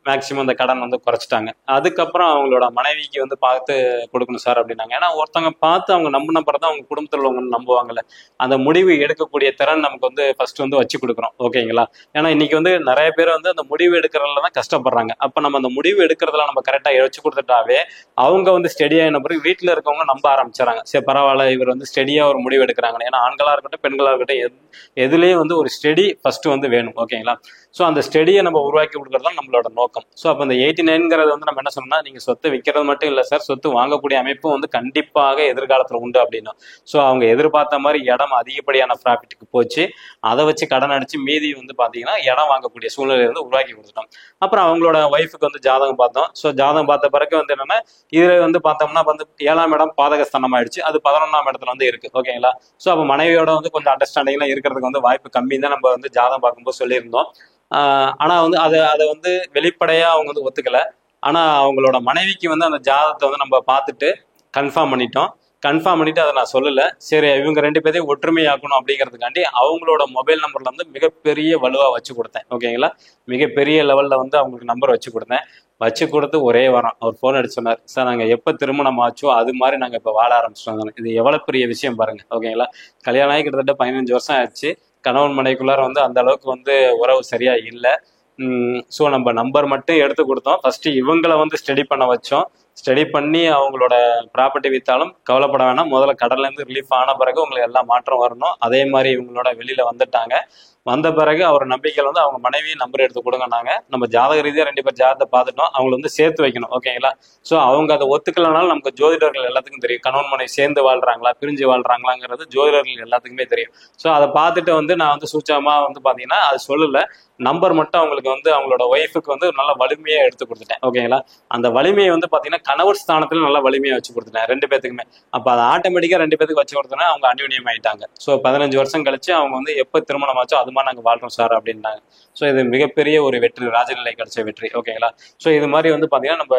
மேக்சிமம் அந்த கடன் வந்து குறைச்சிட்டாங்க. அதுக்கப்புறம் அவங்களோட மனைவிக்கு வந்து பார்த்து கொடுக்கணும் சார் அப்படின்னாங்க. ஏன்னா ஒருத்தவங்க பார்த்து அவங்க நம்பின பிறகு தான் அவங்க குடும்பத்தில் உள்ளவங்க நம்புவாங்கல்ல. அந்த முடிவு எடுக்கக்கூடிய திறன் நமக்கு வந்து ஃபர்ஸ்ட் வந்து வச்சு கொடுக்குறோம். ஓகேங்களா, ஏன்னா இன்னைக்கு வந்து நிறைய பேர் வந்து அந்த முடிவு எடுக்கிறதுல தான் கஷ்டப்படுறாங்க. அப்போ நம்ம அந்த முடிவு எடுக்கிறதுல நம்ம கரெக்டாக வச்சு கொடுத்துட்டாவே அவங்க வந்து ஸ்டெடியான பிறகு வீட்டில் இருக்கவங்க நம்ப ஆரம்பிச்சிடறாங்க. சரி பரவாயில்ல, இவர் வந்து ஸ்டெடியாக ஒரு முடிவு எடுக்கிறாங்க. ஏன்னா ஆண்களாக இருக்கட்டும் பெண்களாக இருக்கட்டும் எதுலேயும் வந்து ஒரு ஸ்டெடி ஃபர்ஸ்ட் வந்து வேணும். ஓகேங்களா, ஸோ அந்த ஸ்டெடியை நம்ம உருவாக்கி கொடுக்கறது தான் நம்மளோட நோக்கம். ஸோ அப்போ இந்த 89ங்கிறது வந்து நம்ம என்ன சொன்னோம்னா, நீங்கள் சொத்து விற்கிறது மட்டும் இல்லை சார், சொத்து வாங்கக்கூடிய அமைப்பும் வந்து கண்டிப்பாக எதிர்காலத்தில் உண்டு அப்படின்னா. ஸோ அவங்க எதிர்பார்த்த மாதிரி இடம் அதிகப்படியான ப்ராஃபிட்டுக்கு போச்சு. அதை வச்சு கடன் அடிச்சு மீதி வந்து பார்த்தீங்கன்னா இடம் வாங்கக்கூடிய சூழ்நிலை வந்து உருவாக்கி கொடுத்துட்டோம். அப்புறம் அவங்களோட ஒய்ஃபுக்கு வந்து ஜாதகம் பார்த்தோம். ஸோ ஜாதகம் பார்த்த பிறகு வந்து என்னன்னா, இதில் வந்து பார்த்தோம்னா வந்து 7ஆம் இடம் பாதகஸ்தானம் ஆயிடுச்சு, அது 11ஆம் இடத்துல வந்து இருக்கு. ஓகேங்களா, ஸோ அப்போ மனைவியோட வந்து கொஞ்சம் அண்டர்ஸ்டாண்டிங்லாம் இருக்கிறதுக்கு வந்து வாய்ப்பு கம்மி தான் நம்ம வந்து ஜாதகம் பார்க்கும்போது சொல்லியிருந்தோம். ஆனா வந்து அதை வந்து வெளிப்படையா அவங்க வந்து ஒத்துக்கல. ஆனா அவங்களோட மனைவிக்கு வந்து அந்த ஜாதகத்தை வந்து நம்ம பார்த்துட்டு கன்ஃபார்ம் பண்ணிட்டோம். கன்ஃபார்ம் பண்ணிட்டு அதை நான் சொல்லல. சரி இவங்க 2 பேரையும் ஒற்றுமையாக்கணும் அப்படிங்கிறதுக்காண்டி அவங்களோட மொபைல் நம்பர்ல வந்து மிகப்பெரிய வலுவா வச்சு கொடுத்தேன். ஓகேங்களா, மிகப்பெரிய லெவல்ல வந்து அவங்களுக்கு நம்பர் வச்சு கொடுத்தேன். வச்சு கொடுத்து ஒரே வாரம் அவர் ஃபோன் அடிச்சு சொன்னார், சார் நாங்கள் எப்போ திருமணம் ஆச்சோ அது மாதிரி நாங்கள் இப்போ வாழ ஆரம்பிச்சிட்டோம். இது எவ்வளோ பெரிய விஷயம் பாருங்க. ஓகேங்களா, கல்யாணம் ஆகி கிட்டத்தட்ட 15 வருஷம் ஆயிடுச்சு. கணவன் மனைவிக்குள்ளார வந்து அந்த அளவுக்கு வந்து உறவு சரியா இல்லை. ஸோ நம்ம நம்பர் மட்டும் எடுத்து கொடுத்தோம். ஃபர்ஸ்ட் இவங்களை வந்து ஸ்டடி பண்ண வச்சோம். ஸ்டடி பண்ணி அவங்களோட ப்ராப்பர்ட்டி விற்றாலும் கவலைப்பட வேணாம், முதல்ல கடன்லேருந்து ரிலீஃப் ஆன பிறகு உங்களுக்கு எல்லா மாற்றம் வரணும். அதே மாதிரி இவங்களோட வெளியில வந்துட்டாங்க. வந்த பிறகு அவர் நம்பிக்கையில் வந்து அவங்க மனைவி நம்பர் எடுத்து கொடுங்கன்னாங்க. நம்ம ஜாதக ரீதியாக 2 பேர் ஜாதகத்தை பார்த்துட்டோம். அவங்களை வந்து சேர்த்து வைக்கணும். ஓகேங்களா, ஸோ அவங்க அதை ஒத்துக்கலனாலும் நமக்கு ஜோதிடர்கள் எல்லாத்துக்கும் தெரியும், கணவன் மனைவி சேர்ந்து வாழ்றாங்களா பிரிஞ்சு வாழ்றாங்களாங்கிறது ஜோதிடர்கள் எல்லாத்துக்குமே தெரியும். ஸோ அதை பார்த்துட்டு வந்து நான் வந்து சூட்சமாக வந்து பார்த்தீங்கன்னா அது சொல்லலை, நம்பர் மட்டும் அவங்களுக்கு வந்து அவங்களோட ஒய்ஃபுக்கு வந்து நல்ல வலிமையாக எடுத்து கொடுத்துட்டேன். ஓகேங்களா, அந்த வலிமையை வந்து பார்த்தீங்கன்னா கணவர் ஸ்தானத்தில் நல்ல வலிமையாக வச்சு கொடுத்துட்டேன் 2 பேத்துக்குமே. அப்போ அதை ஆட்டோமேட்டிக்காக 2 பேத்துக்கு வச்சு கொடுத்தோன்னா அவங்க அந்யோன்யம் ஆயிட்டாங்க. ஸோ 15 வருஷம் கழிச்சு அவங்க வந்து எப்போ திருமணம் ஆச்சோ அது மாதிரி நாங்கள் வாழ்றோம் சார் அப்படின்னாங்க. ஸோ இது மிகப்பெரிய ஒரு வெற்றி, ராஜநிலை கிடைச்ச வெற்றி. ஓகேங்களா, ஸோ இது மாதிரி வந்து பார்த்தீங்கன்னா நம்ம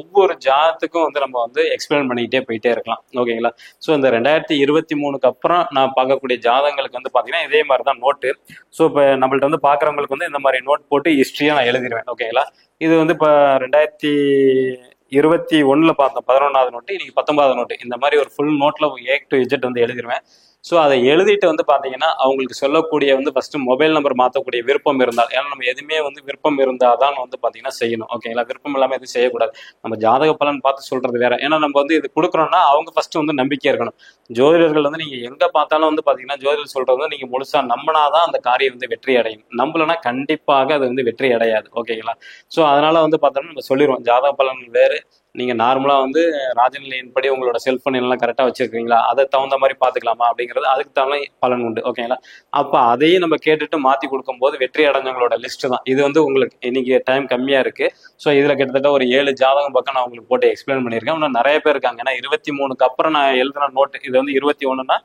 ஒவ்வொரு ஜாதத்துக்கும் வந்து நம்ம வந்து எக்ஸ்பிளைன் பண்ணிக்கிட்டே போயிட்டே இருக்கலாம். ஓகேங்களா, ஸோ இந்த 2023க்கு அப்புறம் நான் பார்க்கக்கூடிய ஜாதகங்களுக்கு வந்து பார்த்தீங்கன்னா இதே மாதிரி தான் நோட்டு. ஸோ இப்போ நம்மள்ட்ட வந்து பார்க்குறவங்களுக்கு வந்து இந்த மாதிரி நோட் போட்டு ஹிஸ்ட்ரியாக நான் எழுதிடுவேன். ஓகேங்களா, இது வந்து இப்போ 2021 பார்த்தோம் 11வது நோட்டு, இன்னைக்கு 19வது நோட்டு. இந்த மாதிரி ஒரு ஃபுல் நோட்டில் A to Z வந்து எழுதிடுவேன். ஸோ அதை எழுதிட்டு வந்து பார்த்தீங்கன்னா அவங்களுக்கு சொல்லக்கூடிய வந்து ஃபர்ஸ்ட் மொபைல் நம்பர் மாற்றக்கூடிய விருப்பம் இருந்தால், ஏன்னா நம்ம எதுவுமே வந்து விருப்பம் இருந்தால் தான் வந்து பார்த்தீங்கன்னா செய்யணும். ஓகேங்களா, விருப்பம் இல்லாமல் எதுவும் செய்யக்கூடாது. நம்ம ஜாதக பலன் பார்த்து சொல்றது வேற. ஏன்னா நம்ம வந்து இது கொடுக்குறோம்னா அவங்க ஃபர்ஸ்ட் வந்து நம்பிக்கை இருக்கணும். ஜோதிடர்கள் வந்து நீங்கள் எங்கே பார்த்தாலும் வந்து பார்த்தீங்கன்னா ஜோதிடர் சொல்றது வந்து நீங்கள் முழுசாக நம்பினாதான் அந்த காரியம் வந்து வெற்றி அடையும். நம்பலைன்னா கண்டிப்பாக அது வந்து வெற்றி அடையாது. ஓகேங்களா, ஸோ அதனால வந்து பார்த்தோம்னா நம்ம சொல்லிடுவோம் ஜாதக பலன் வேறு, நீங்கள் நார்மலாக வந்து ராஜநிலையின்படி உங்களோட செல்ஃபோன் எல்லாம் கரெக்டாக வச்சிருக்கீங்களா, அதை தகுந்த மாதிரி பார்த்துக்கலாமா அப்படிங்கிறது அதுக்கு தகுந்த பலன் உண்டு. ஓகேங்களா, அப்போ அதையும் நம்ம கேட்டுட்டு மாற்றி கொடுக்கும்போது வெற்றி அடைஞ்சவங்களோட லிஸ்ட் தான் இது. வந்து உங்களுக்கு இன்னைக்கு டைம் கம்மியாக இருக்கு. ஸோ இதில் கிட்டத்தட்ட ஒரு 7 ஜாதகம் பக்கம் நான் உங்களுக்கு போட்டு எக்ஸ்பிளைன் பண்ணியிருக்கேன். இன்னும் நிறைய பேர் இருக்காங்க. ஏன்னா 23க்கு அப்புறம் நான் எழுதின நோட்டு இது வந்து 21னா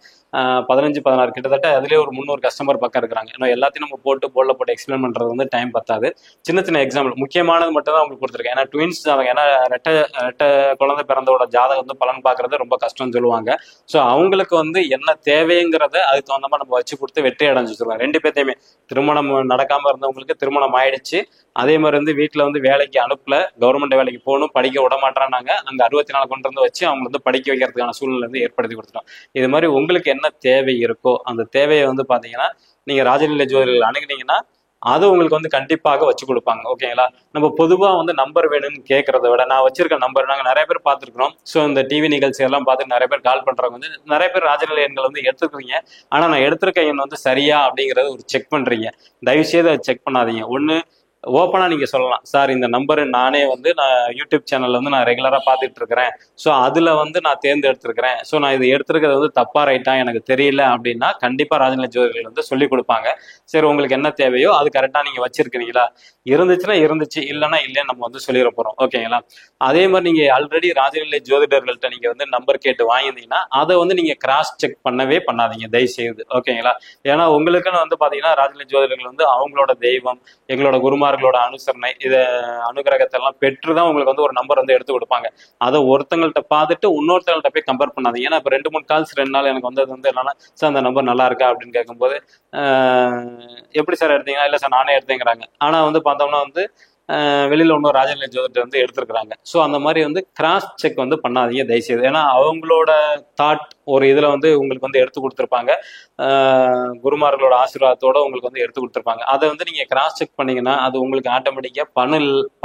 15 16 கிட்டத்தட்ட அதுலேயே ஒரு 300 கஸ்டமர் பக்கம் இருக்கிறாங்க. இன்னும் எல்லாத்தையும் நம்ம போர்டில் போட்டு எக்ஸ்பிளைன் பண்ணுறது வந்து டைம் பத்தாது. சின்ன சின்ன எக்ஸாம்பிள் முக்கியமானது மட்டும் தான் உங்களுக்கு கொடுத்துருக்கேன். ஏன்னா ட்வின்ஸ் ஜாதகம், ஏன்னா ரெட்டை குழந்தை பிறந்தோட ஜாதகம் வந்து பலன் பார்க்கறது ரொம்ப கஷ்டம்னு சொல்லுவாங்க. ஸோ அவங்களுக்கு வந்து என்ன தேவைங்கிறத அதுக்கு தகுந்த மாதிரி நம்ம வச்சு கொடுத்து வெற்றி அடைஞ்சு வச்சிருக்கோம். 2 பேர்த்தையுமே திருமணம் நடக்காம இருந்தவங்களுக்கு திருமணம் ஆயிடுச்சு. அதே மாதிரி வந்து வீட்டில் வந்து வேலைக்கு அனுப்பல, கவர்மெண்ட் வேலைக்கு போகணும், படிக்க விட மாட்டானாங்க. அங்கே 64 கொண்டு வந்து வச்சு அவங்க வந்து படிக்க வைக்கிறதுக்கான சூழ்நிலை வந்து ஏற்படுத்தி கொடுத்துட்டோம். இது மாதிரி உங்களுக்கு என்ன தேவை இருக்கோ அந்த தேவையை வந்து பார்த்தீங்கன்னா நீங்கள் ராஜநிலை ஜோதிடர்கள் அணுகுனீங்கன்னா அது உங்களுக்கு வந்து கண்டிப்பாக வச்சு கொடுப்பாங்க. ஓகேங்களா? நம்ம பொதுவாக வந்து நம்பர் வேணும்னு கேட்கறத விட நான் வச்சிருக்க நம்பர் நாங்கள் நிறைய பேர் பார்த்துருக்குறோம். ஸோ இந்த டிவி நிகழ்ச்சி எல்லாம் பார்த்துட்டு நிறைய பேர் கால் பண்ணுறவங்க வந்து நிறைய பேர் ராஜநிலை எண்கள் வந்து எடுத்துக்கிறீங்க. ஆனால் நான் எடுத்திருக்க எண் வந்து சரியா அப்படிங்கிறத ஒரு செக் பண்ணுறீங்க. தயவுசெய்து அதை செக் பண்ணாதீங்க. ஒன்று ஓப்பனாக நீங்கள் சொல்லலாம், சார் இந்த நம்பரு நானே வந்து நான் யூடியூப் சேனலில் வந்து நான் ரெகுலராக பார்த்துட்டு இருக்கிறேன். ஸோ அதில் வந்து நான் தேர்ந்தெடுத்திருக்கிறேன். ஸோ நான் இது எடுத்துருக்கிறது வந்து தப்பா ரைட்டா எனக்கு தெரியல அப்படின்னா கண்டிப்பாக ராஜநிலை ஜோதிடர்கள் வந்து சொல்லி கொடுப்பாங்க. சரி, உங்களுக்கு என்ன தேவையோ அது கரெக்டாக நீங்கள் வச்சிருக்கிறீங்களா, இருந்துச்சுன்னா இருந்துச்சு, இல்லைன்னா இல்லைன்னு நம்ம வந்து சொல்லிட போகிறோம். ஓகேங்களா? அதே மாதிரி நீங்கள் ஆல்ரெடி ராஜநிலை ஜோதிடர்கள்ட்ட நீங்கள் வந்து நம்பர் கேட்டு வாங்கியிருந்தீங்கன்னா அதை வந்து நீங்கள் கிராஸ் செக் பண்ணவே பண்ணாதீங்க தயவுசெய்து. ஓகேங்களா? ஏன்னா உங்களுக்குன்னு வந்து பார்த்தீங்கன்னா ராஜநிலை ஜோதிடர்கள் வந்து அவங்களோட தெய்வம், எங்களோட குருமார்களோட அனுசரணை, இதை அனுகிரகத்தை எல்லாம் பெற்றுதான் உங்களுக்கு வந்து ஒரு நம்பர் வந்து எடுத்து கொடுப்பாங்க. அதை ஒருத்தங்கள்ட்ட பார்த்துட்டு இன்னொருத்தங்கள்ட்ட போய் கம்பேர் பண்ணாதீங்க. ஏன்னா இப்போ 2-3 கால்ஸ் 2 நாள் எனக்கு வந்தது வந்து என்னன்னா, சார் அந்த நம்பர் நல்லா இருக்கா அப்படின்னு கேட்கும்போது எப்படி சார் எடுத்தீங்கன்னா, இல்லை சார் நானே எடுத்தேங்கிறாங்க. ஆனால் வந்து பார்த்தோம்னா வந்து வெளியில் ஒன்றும் ராஜநிலை ஜோதிடர் வந்து எடுத்துருக்குறாங்க. ஸோ அந்த மாதிரி வந்து கிராஸ் செக் வந்து பண்ணாதீங்க தயவுசெய்து. ஏன்னா அவங்களோட தாட் ஒரு இதில் வந்து உங்களுக்கு வந்து எடுத்து கொடுத்துருப்பாங்க, குருமார்களோட ஆசீர்வாதத்தோட உங்களுக்கு வந்து எடுத்து கொடுத்துருப்பாங்க. அதை வந்து நீங்கள் கிராஸ் செக் பண்ணீங்கன்னா அது உங்களுக்கு ஆட்டோமேட்டிக்காக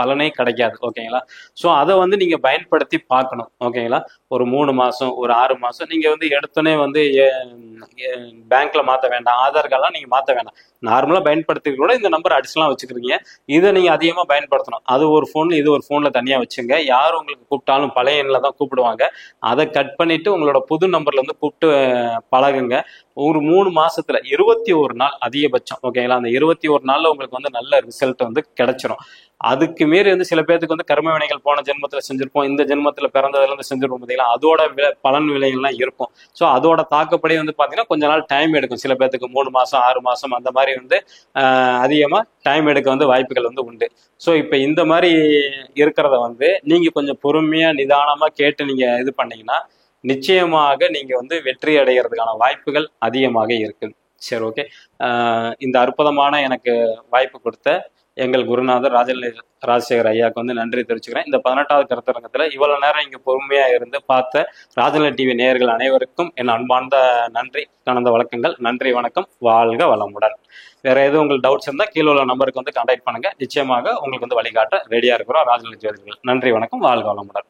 பலனே கிடைக்காது. ஓகேங்களா? ஸோ அதை வந்து நீங்கள் பயன்படுத்தி பார்க்கணும். ஓகேங்களா? ஒரு 3 மாதம், ஒரு 6 மாதம் நீங்கள் வந்து எடுத்தோன்னே வந்து பேங்க்ல மாற்ற வேண்டாம், ஆதார் கார்டெலாம் நீங்கள் மாற்ற வேண்டாம். நார்மலாக பயன்படுத்திக்க கூட இந்த நம்பர் அடிஷனலாக வச்சுக்கிறீங்க. இதை நீங்கள் அதிகமாக பயன்படுத்தணும். அது ஒரு ஃபோனில் இது ஒரு ஃபோனில் தனியாக வச்சுங்க. யார் உங்களுக்கு கூப்பிட்டாலும் பழைய எண்ணில் தான் கூப்பிடுவாங்க. அதை கட் பண்ணிட்டு உங்களோட புது நம்பர்ல இருந்து கூப்பிட்டு பழகுங்க. ஒரு 3 மாசத்துல 21 நாள் அதிகபட்சம். ஓகேங்களா? அந்த 21 நாள்ல உங்களுக்கு வந்து நல்ல ரிசல்ட் வந்து கிடைச்சிரும். அதுக்கு மீறி வந்து சில பேருக்கு வந்து கர்ம வினைகள் போன ஜென்மத்துல செஞ்சிருப்போம், இந்த ஜென்மத்துல பிறந்ததுல இருந்து செஞ்சிருப்போம் பார்த்தீங்களா, அதோட பலன் விலைகள்லாம் இருக்கும். ஸோ அதோட தாக்கப்படி வந்து பார்த்தீங்கன்னா கொஞ்ச நாள் டைம் எடுக்கும். சில பேருக்கு 3 மாசம் 6 மாசம் அந்த மாதிரி வந்து அதிகமாக டைம் எடுக்க வந்து வாய்ப்புகள் வந்து உண்டு. ஸோ இப்போ இந்த மாதிரி இருக்கிறத வந்து நீங்க கொஞ்சம் பொறுமையா நிதானமா கேட்டு நீங்க இது பண்ணீங்கன்னா நிச்சயமாக நீங்க வந்து வெற்றி அடைகிறதுக்கான வாய்ப்புகள் அதிகமாக இருக்கு. சரி, ஓகே. இந்த அற்புதமான எனக்கு வாய்ப்பு கொடுத்த எங்கள் குருநாதர் ராஜசேகர் ஐயாவுக்கு வந்து நன்றி தெரிவிச்சுக்கிறேன். இந்த 18வது கருத்தரங்கத்துல இவ்வளவு நேரம் இங்க பொறுமையா இருந்து பார்த்த ராஜநிலை டிவி நேயர்கள் அனைவருக்கும் என் அன்பார்ந்த நன்றி, கலந்த வணக்கங்கள். நன்றி, வணக்கம். வாழ்க வளமுடன். வேற எதுவும் உங்களுக்கு டவுட்ஸ் இருந்தால் கீழே உள்ள நம்பருக்கு வந்து கான்டாக்ட் பண்ணுங்க. நிச்சயமாக உங்களுக்கு வந்து வழிகாட்ட ரெடியா இருக்கிறோம் ராஜநிலை ஜோதிடர்கள். நன்றி, வணக்கம். வாழ்க வளமுடன்.